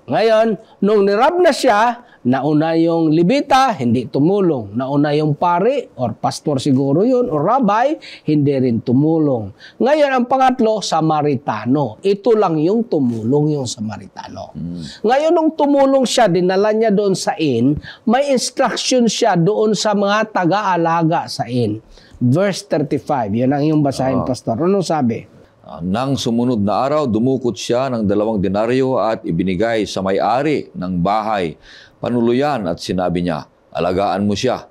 Ngayon, nung nirab na siya, nauna yung Levita, hindi tumulong. Nauna yung pari, or pastor siguro yun, or rabbi, hindi rin tumulong. Ngayon, ang pangatlo, Samaritano. Ito lang yung tumulong yung Samaritano. Ngayon, nung tumulong siya, dinala niya doon sa inn, may instruction siya doon sa mga taga-alaga sa inn. Verse 35, yun ang iyong basahin, pastor. Anong sabi? Nang sumunod na araw, dumukot siya ng 2 denaryo at ibinigay sa may-ari ng bahay panuluyan at sinabi niya, alagaan mo siya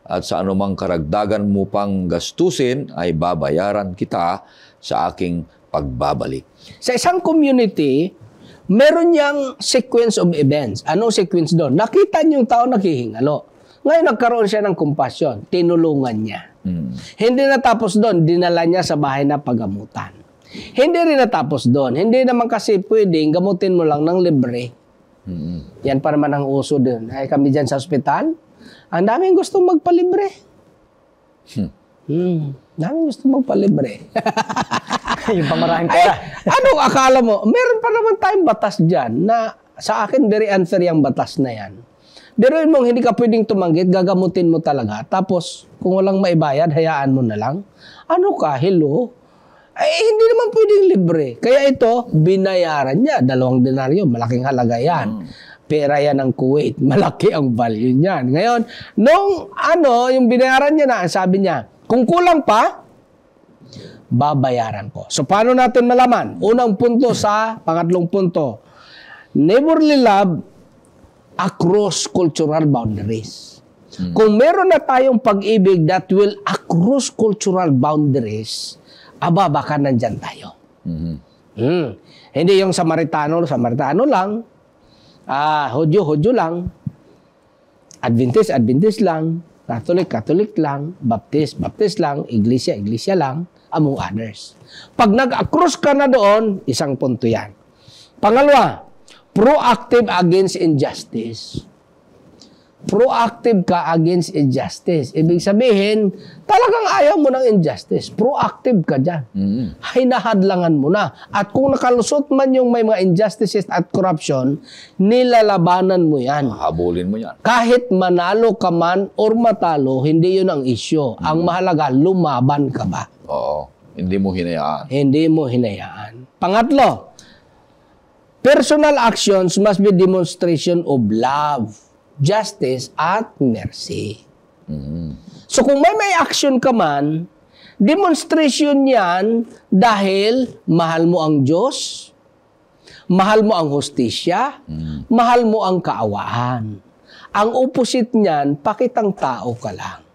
at sa anumang karagdagan mo pang gastusin ay babayaran kita sa aking pagbabalik. Sa isang community, meron niyang sequence of events. Anong sequence doon? Nakita niyo yung tao naghihingalo. Ngayon nagkaroon siya ng compassion. Tinulungan niya. Hindi natapos doon. Dinala niya sa bahay na pagamutan. Hindi rin natapos doon. Hindi naman kasi pwedeng gamutin mo lang ng libre. Yan pa naman ang uso doon. Ay kami dyan sa ospital, ang daming gustong magpalibre. Daming gustong magpalibre. Yung pamaraming pera. Ano akala mo? Meron pa naman tayong batas dyan na sa akin very unfair yung batas na yan. Biruin mong hindi ka pwedeng tumanggit, gagamutin mo talaga. Tapos, kung walang maibayad, hayaan mo na lang. Ano ka? Hello? Ay, hindi naman pwedeng libre. Kaya ito, binayaran niya. 2 denaryo, malaking halaga yan. Pera yan ng Kuwait. Malaki ang value niyan. Ngayon, nung yung binayaran niya na, sabi niya, kung kulang pa, babayaran ko. So, paano natin malaman? Unang punto sa pangatlong punto. Neighborly love across cultural boundaries. Kung meron na tayong pag-ibig that will across cultural boundaries, baka nandyan tayo. Hindi yung Samaritano lang. Hudyo lang. Adventist lang. Catholic lang. Baptist lang. Iglesia lang. Among others. Pag nag-across ka na doon, isang punto yan. Pangalawa, proactive against injustice. Proactive ka against injustice. Ibig sabihin, talagang ayaw mo ng injustice. Proactive ka dyan. Hinahadlangan mo na. At kung nakalusot man yung may mga injustices at corruption, nilalabanan mo yan. Habulin mo yan. Kahit manalo ka man or matalo, hindi yun ang issue. Ang mahalaga, lumaban ka ba? Oo. Hindi mo hinayaan. Hindi mo hinayaan. Pangatlo, personal actions must be demonstration of love, justice, at mercy. So kung may action ka man, demonstration yan dahil mahal mo ang Diyos, mahal mo ang hustisya, mahal mo ang kaawaan. Ang opposite niyan, pakitang tao ka lang.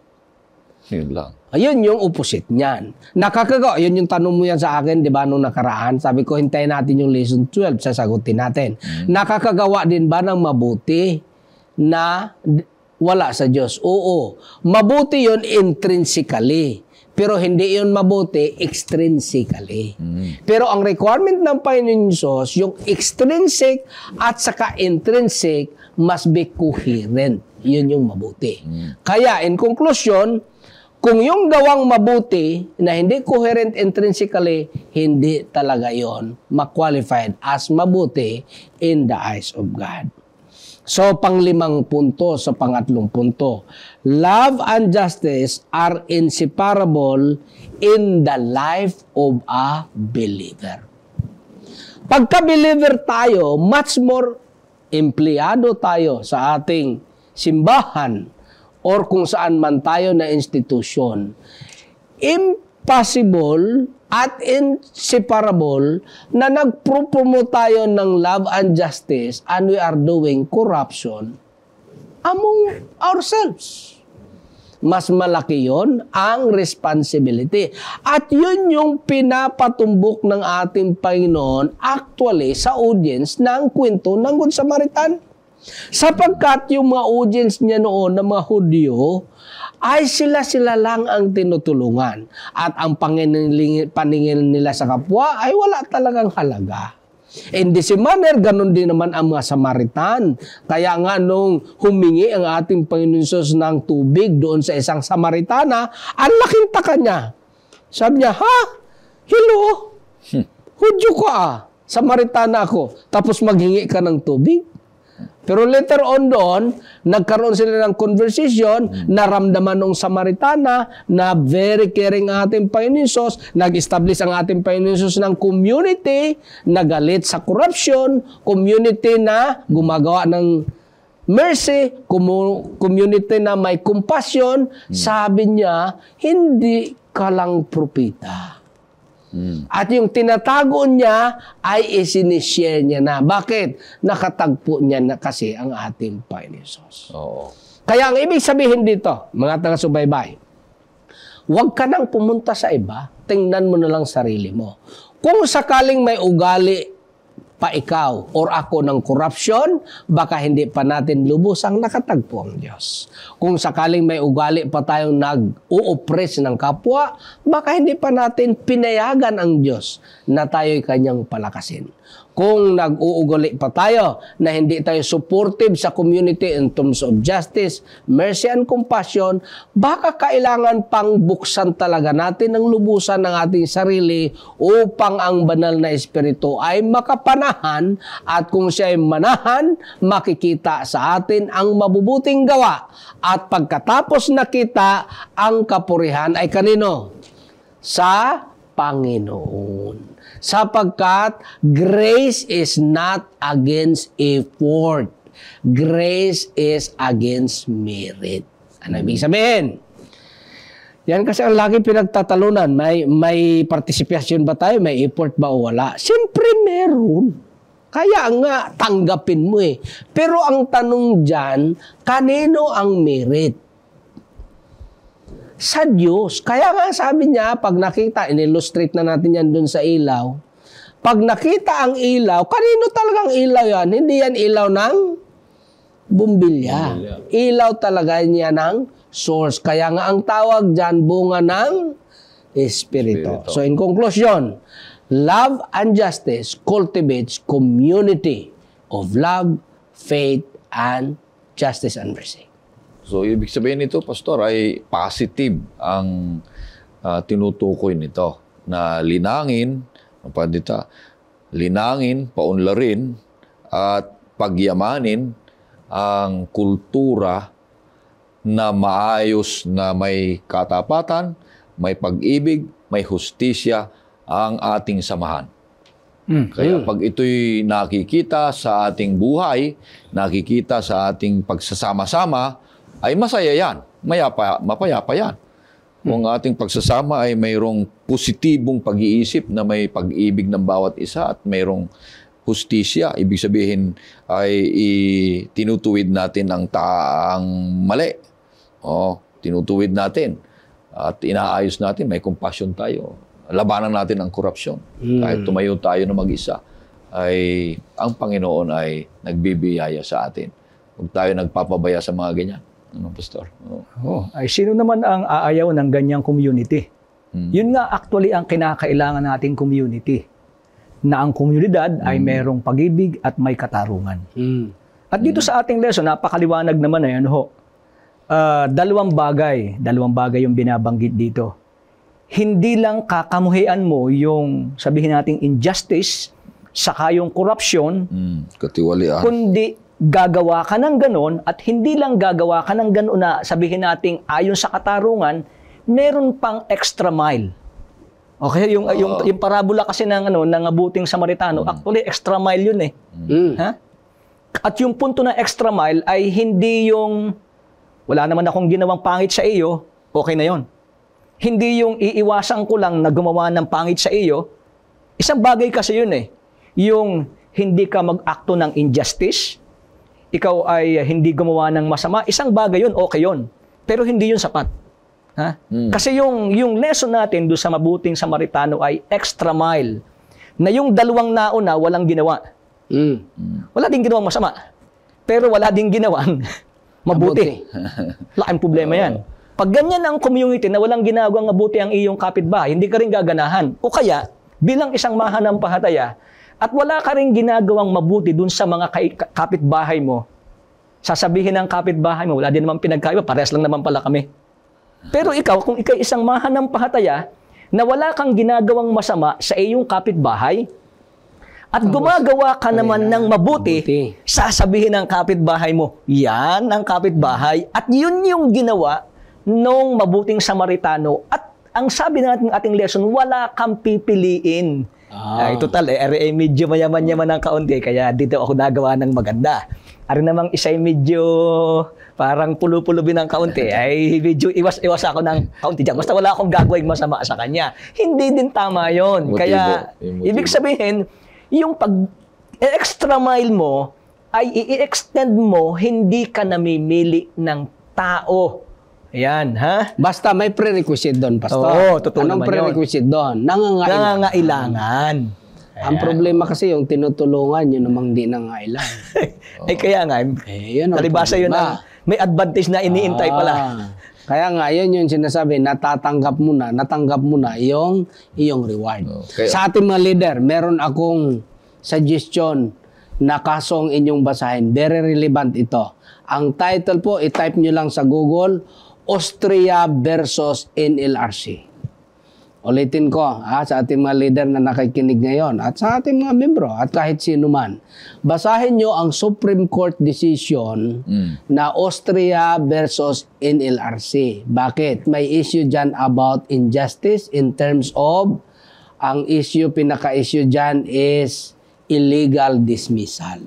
Yun lang. Ayun yung opposite niyan. Nakakagawa, yun yung tanong mo yan sa akin, di ba, nung nakaraan. Sabi ko, hintayin natin yung lesson 12, sasagutin natin. Nakakagawa din ba ng mabuti na wala sa Diyos? Oo. Mabuti yun intrinsically. Pero hindi yun mabuti extrinsically. Pero ang requirement ng Panginoon Diyos, yung extrinsic at saka intrinsic must be coherent. Yun yung mabuti. Kaya, in conclusion, kung yung gawang mabuti na hindi coherent intrinsically, hindi talaga yon ma-qualified as mabuti in the eyes of God. So, panglimang punto sa pangatlong punto. Love and justice are inseparable in the life of a believer. Pagka-believer tayo, much more empleyado tayo sa ating simbahan or kung saan man tayo na institusyon, impossible at inseparable na nagpropromote tayo ng love and justice and we are doing corruption among ourselves. Mas malaki yon ang responsibility. At yun yung pinapatumbok ng ating Panginoon actually sa audience ng kwento ng Good Samaritan. Sapagkat yung mga audience niya noon ng mga Hudyo ay sila lang ang tinutulungan. At ang paningin nila sa kapwa ay wala talagang halaga. In the same manner, ganun din naman ang mga Samaritan. Kaya nga nung humingi ang ating Panginoon Jesus ng tubig doon sa isang Samaritana, ang laking taka niya. Sabi niya, ha? Hello? Hudyo ka Samaritana ako. Tapos maghingi ka ng tubig? Pero later on doon, nagkaroon sila ng conversation, naramdaman ng Samaritana na very caring ang ating Panginoon Jesus, nag-establish ang ating Panginoon Jesus ng community na galit sa corruption, community na gumagawa ng mercy, community na may compassion. Sabi niya, hindi ka lang propeta. At yung tinatago niya ay isinishare niya na. Bakit? Nakatagpo niya na kasi ang ating Panginoon Jesus. Oo. Kaya ang ibig sabihin dito, mga taga-subaybay, huwag ka nang pumunta sa iba, tingnan mo na lang sarili mo. Kung sakaling may ugali pa ikaw or ako ng corruption, baka hindi pa natin lubusang nakatagpo ang Diyos. Kung sakaling may ugali pa tayong nag-u-oppress ng kapwa, baka hindi pa natin pinayagan ang Diyos na tayo'y kanyang palakasin. Kung nag-uugali pa tayo na hindi tayo supportive sa community in terms of justice, mercy, and compassion, baka kailangan pang buksan talaga natin ng lubusan ng ating sarili upang ang banal na espiritu ay makapanahan at kung siya ay manahan, makikita sa atin ang mabubuting gawa. At pagkatapos nakita, ang kapurihan ay kanino? Sa Panginoon. Sapagkat grace is not against effort. Grace is against merit. Ano ibig sabihin? Yan kasi ang lagi pinagtatalunan. May participation ba tayo? May effort ba o wala? Siyempre meron. Kaya nga, tanggapin mo eh. Pero ang tanong dyan, kanino ang merit? Sa Diyos. Kaya nga sabi niya, pag nakita, in-illustrate na natin yan dun sa ilaw, pag nakita ang ilaw, kanino talagang ilaw yan? Hindi yan ilaw ng bumbilya. Ilaw talaga niya ng source. Kaya nga ang tawag dyan, bunga ng Espiritu. So in conclusion, love and justice cultivates community of love, faith, and justice and mercy. So, ibig sabihin nito, Pastor, ay positive ang tinutukoy nito na linangin, paunlarin, at pagyamanin ang kultura na maayos na may katapatan, may pag-ibig, may hustisya ang ating samahan. Kaya pag ito'y nakikita sa ating buhay, nakikita sa ating pagsasama-sama, ay masaya yan. Mapayapa yan. Kung ating pagsasama ay mayroong positibong pag-iisip na may pag-ibig ng bawat isa at mayroong hustisya, ibig sabihin ay tinutuwid natin ang mali. Tinutuwid natin at inaayos natin, may compassion tayo. Labanan natin ang korupsyon. Kahit tumayo tayo na mag-isa, ay ang Panginoon ay nagbibiyaya sa atin. Huwag tayo nagpapabaya sa mga ganyan. Ano, Pastor? Ay sino naman ang aayaw ng ganyang community? Yun nga actually ang kinakailangan nating community. Na ang komunidad ay merong pag-ibig at may katarungan. At dito sa ating lesson, napakaliwanag naman na yan ho. Dalawang bagay yung binabanggit dito. Hindi lang kakamuhian mo yung sabihin nating injustice, saka yung corruption, katiwalian, kundi gagawa ka ng ganon at hindi lang gagawa ka ng ganon na sabihin nating ayon sa katarungan, meron pang extra mile. Okay, yung parabola kasi ng abuting Samaritano, actually extra mile yun eh. Ha? At yung punto ng extra mile ay hindi yung wala naman akong ginawang pangit sa iyo, okay na yon. Hindi yung iiwasan ko lang na gumawa ng pangit sa iyo. Isang bagay kasi yun eh. Yung hindi ka mag-akto ng injustice, ikaw ay hindi gumawa ng masama, isang bagay yun, okay yun. Pero hindi yun sapat. Ha? Kasi yung lesson natin doon sa mabuting Samaritano ay extra mile. Na yung dalawang nauna, walang ginawa. Wala din ginawang masama. Pero wala din ginawang mabuti. Laking problema yan. Pag ganyan ang community na walang ginagawang mabuti ang iyong kapitbahay, hindi ka rin gaganahan. O kaya, bilang isang mahanampalataya, at wala ka rin ginagawang mabuti dun sa mga kapitbahay mo, sasabihin ng kapitbahay mo, wala din naman pinagkaiba, parehas lang naman pala kami. Pero ikaw, kung ikaw isang mahanampalataya, na wala kang ginagawang masama sa iyong kapitbahay, at gumagawa ka naman ng mabuti, sasabihin ng kapitbahay mo, yan ang kapitbahay, at yun yung ginawa nung mabuting Samaritano. At ang sabi natin ating lesson, wala kang pipiliin. Ay, total, medyo mayaman-yaman ng kaunti, kaya dito ako nagawa ng maganda. Ari namang isa'y medyo parang pulo-pulubin ng kaunti, ay medyo iwas-iwas ako ng kaunti dyan. Basta wala akong gagawing masama sa kanya. Hindi din tama yon. Kaya, ibig sabihin, yung pag-extra mile mo, ay i-extend mo, hindi ka namimili ng tao. Ayan, ha? Basta may prerequisite doon, Pastor. Oo, totoo Anong naman prerequisite doon? Nangangailangan. Ang problema kasi yung tinutulungan, yun namang di nangangailangan. Ay, kaya nga, yun ang talibasa yun may advantage na iniintay pala. Kaya nga, yun yung sinasabi, natanggap mo na yung iyong reward. Sa ating mga leader, meron akong suggestion na kasong inyong basahin. Very relevant ito. Ang title po, i-type nyo lang sa Google, Austria versus NLRC. Ulitin ko sa ating mga leader na nakikinig ngayon at sa ating mga membro at kahit sino man. Basahin nyo ang Supreme Court decision na Austria versus NLRC. Bakit? May issue dyan about injustice in terms of ang pinaka-issue dyan is illegal dismissal.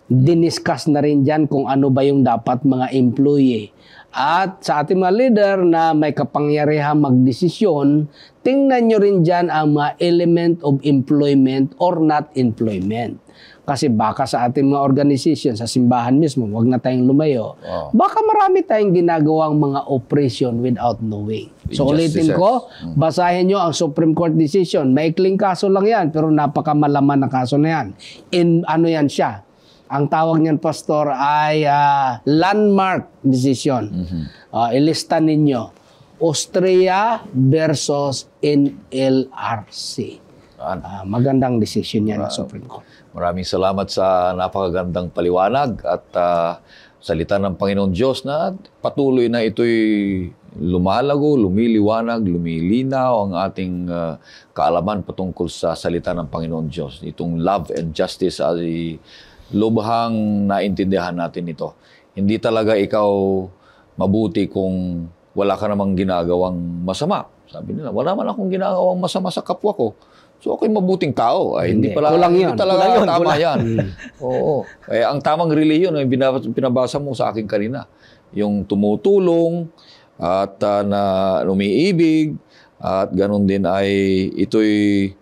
Diniscuss na rin dyan kung ano ba yung dapat mga employee. At sa ating mga leader na may kapangyarihan magdesisyon, tingnan nyo rin dyan ang mga element of employment or not employment. Kasi baka sa ating mga organization, sa simbahan mismo, wag na tayong lumayo, baka marami tayong ginagawang mga operation without knowing. So ulitin ko, basahin nyo ang Supreme Court decision. Maikling kaso lang yan, pero napakamalaman na kaso na yan. Ano yan siya? Ang tawag niyan, Pastor, ay landmark decision. Ilista ninyo. Austria versus NLRC. Magandang decision yan ng Supreme Court. Maraming salamat sa napakagandang paliwanag at salita ng Panginoon Diyos na patuloy na ito'y lumalago, lumiliwanag, lumilinaw ang ating kaalaman patungkol sa salita ng Panginoon Diyos. Itong love and justice ay lubhang naintindihan natin ito. Hindi talaga ikaw mabuti kung wala ka namang ginagawang masama. Sabi nila, wala man akong ginagawang masama sa kapwa ko. So, ako'y mabuting tao. Ay, hindi pala, kulang hindi yun. talaga Kulang yun, tama kulang. yan. Oo. Eh, ang tamang relihiyon, yung pinabasa mo sa akin kanina, yung tumutulong at na umiibig at ganun din ay ito'y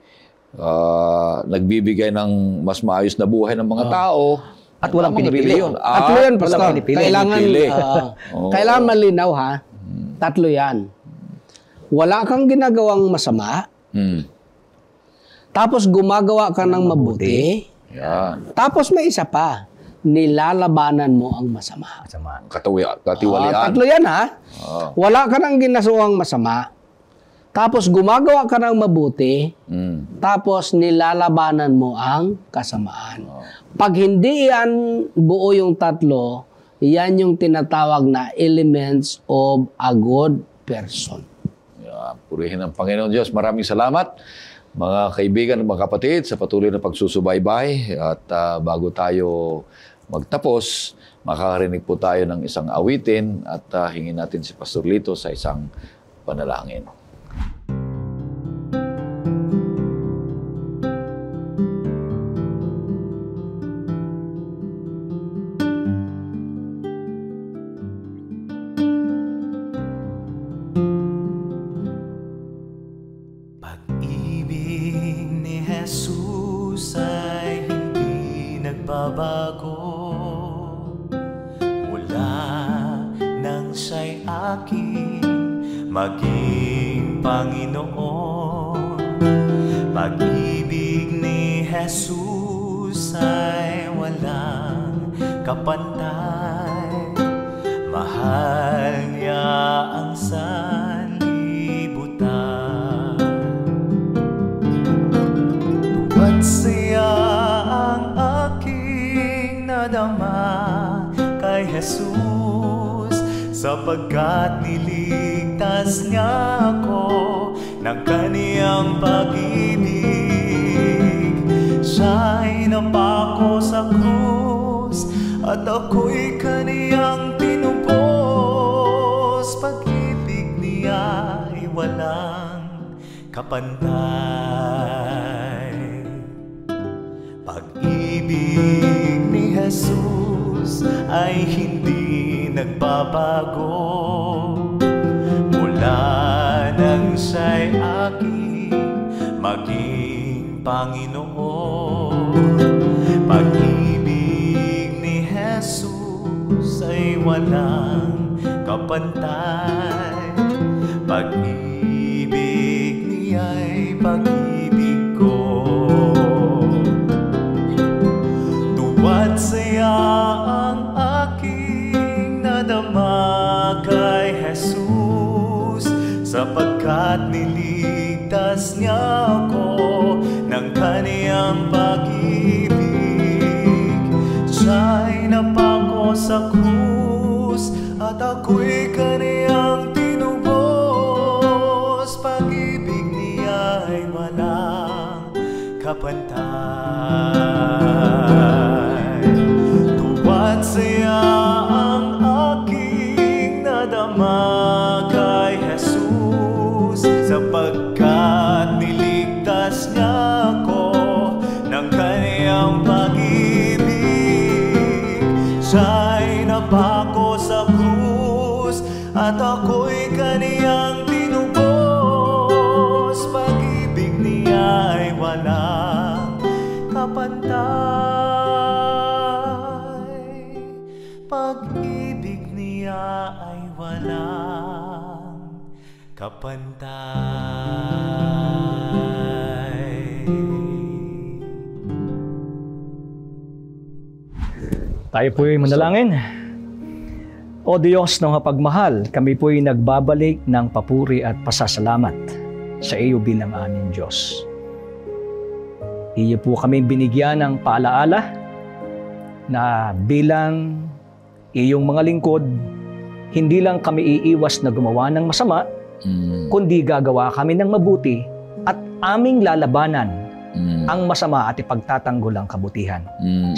nagbibigay ng mas maayos na buhay ng mga tao. At walang Tamang pinipili. relihiyon. Tatlo yan, Pastor. walang pinipili. Kailangan, Pinipili. Oo. kailangan malinaw, ha? Tatlo yan. Wala kang ginagawang masama, tapos gumagawa ka ng mabuti, Yan. tapos may isa pa, nilalabanan mo ang masama. Masama. Katiwalian. Tatlo yan, ha? Ah. Wala ka ng ginasawang masama, tapos gumagawa ka ng mabuti, tapos nilalabanan mo ang kasamaan. Pag hindi yan buo yung tatlo, yan yung tinatawag na elements of a good person. Yan. Purihin ang Panginoon Diyos. Maraming salamat, mga kaibigan at mga kapatid, sa patuloy na pagsusubaybay. At bago tayo magtapos, makakarinig po tayo ng isang awitin at hingin natin si Pastor Lito sa isang panalangin. Pag-ibig ni Jesus ay hindi nagbabago mula nang siya'y aking maging Panginoon. Pag-ibig ni Jesus ay walang kapantay. Mahal niya ang sanlibutan. At siya ang aking nadama kay Jesus, sapagkat niligtas niya ako ng kaniyang pag-ibig. Siya'y napako sa krus at ako'y kaniyang tinubos. Pag-ibig niya ay walang kapantay. Pag-ibig ni Jesus ay hindi nagbabago mula nang siya'y aking maging Panginoon. Pag-ibig ni Jesus ay walang kapantay. Pag-ibig niya'y pag-ibig ko. Tuwa't saya ang aking nadama kay Jesus, sapagkat niligtas niya ako ng kaniyang pag-ibig. Siya'y napako sa krus at ako'y kaniyang tinubos. Pag-ibig niya'y walang kapantay. Tuwa't saya ang aking nadama kay Jesus, sapagkat niligtas niya ako ng kaniyang pag-ibig. Siya'y napako sa krus at ako'y kaniyang tinubos. Pag-ibig niya ay walang kapantay. Pag-ibig niya ay walang kapantay. Tayo po'y manalangin. O Diyos ng mapagmahal, kami po'y nagbabalik ng papuri at pasasalamat sa iyo bilang aming Diyos. Iyo po kami binigyan ng paalaala na bilang iyong mga lingkod, hindi lang kami iiwas na gumawa ng masama, kundi gagawa kami ng mabuti at aming lalabanan ang masama at ipagtatanggol ang kabutihan.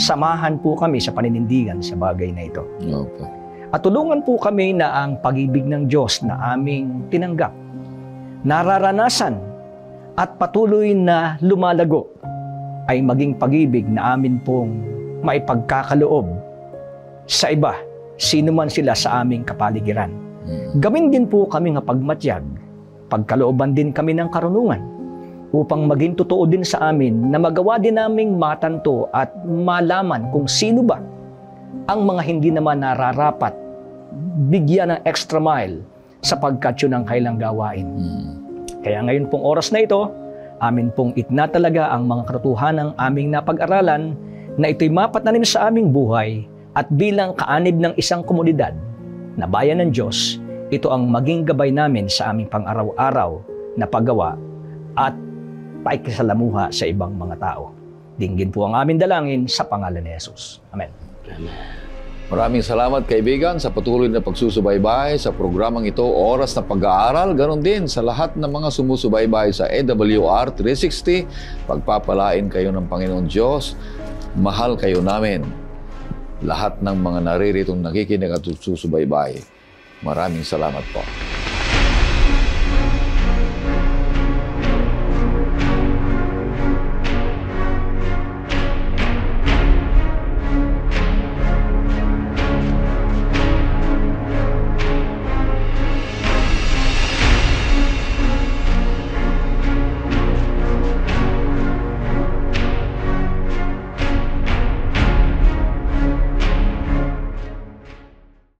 Samahan po kami sa paninindigan sa bagay na ito. Opo. At tulungan po kami na ang pag-ibig ng Diyos na aming tinanggap, nararanasan at patuloy na lumalago ay maging pag-ibig na amin pong maipagkakaloob sa iba, sino man sila sa aming kapaligiran. Gawin din po kami nga pagmatyag, pagkalooban din kami ng karunungan, upang maging totoo din sa amin na magawa din naming matanto at malaman kung sino ba ang mga hindi naman nararapat bigyan ng extra mile sapagkat yun ang kailang gawain. Kaya ngayon pong oras na ito, amin pong itinatalaga ang mga katotohanan ng aming napag-aralan na ito'y mapatanim sa aming buhay at bilang kaanib ng isang komunidad na bayan ng Diyos, ito ang maging gabay namin sa aming pang-araw-araw na paggawa at paikisalamuha sa ibang mga tao. Dinggin po ang aming dalangin sa pangalan ni Jesus. Amen. Maraming salamat kaibigan sa patuloy na pagsusubaybay sa programang ito, Oras na Pag-aaral. Ganon din sa lahat ng mga sumusubaybay sa AWR 360. Pagpapalain kayo ng Panginoon Diyos. Mahal kayo namin. Lahat ng mga nariritong nakikinig at susubaybay. Maraming salamat po.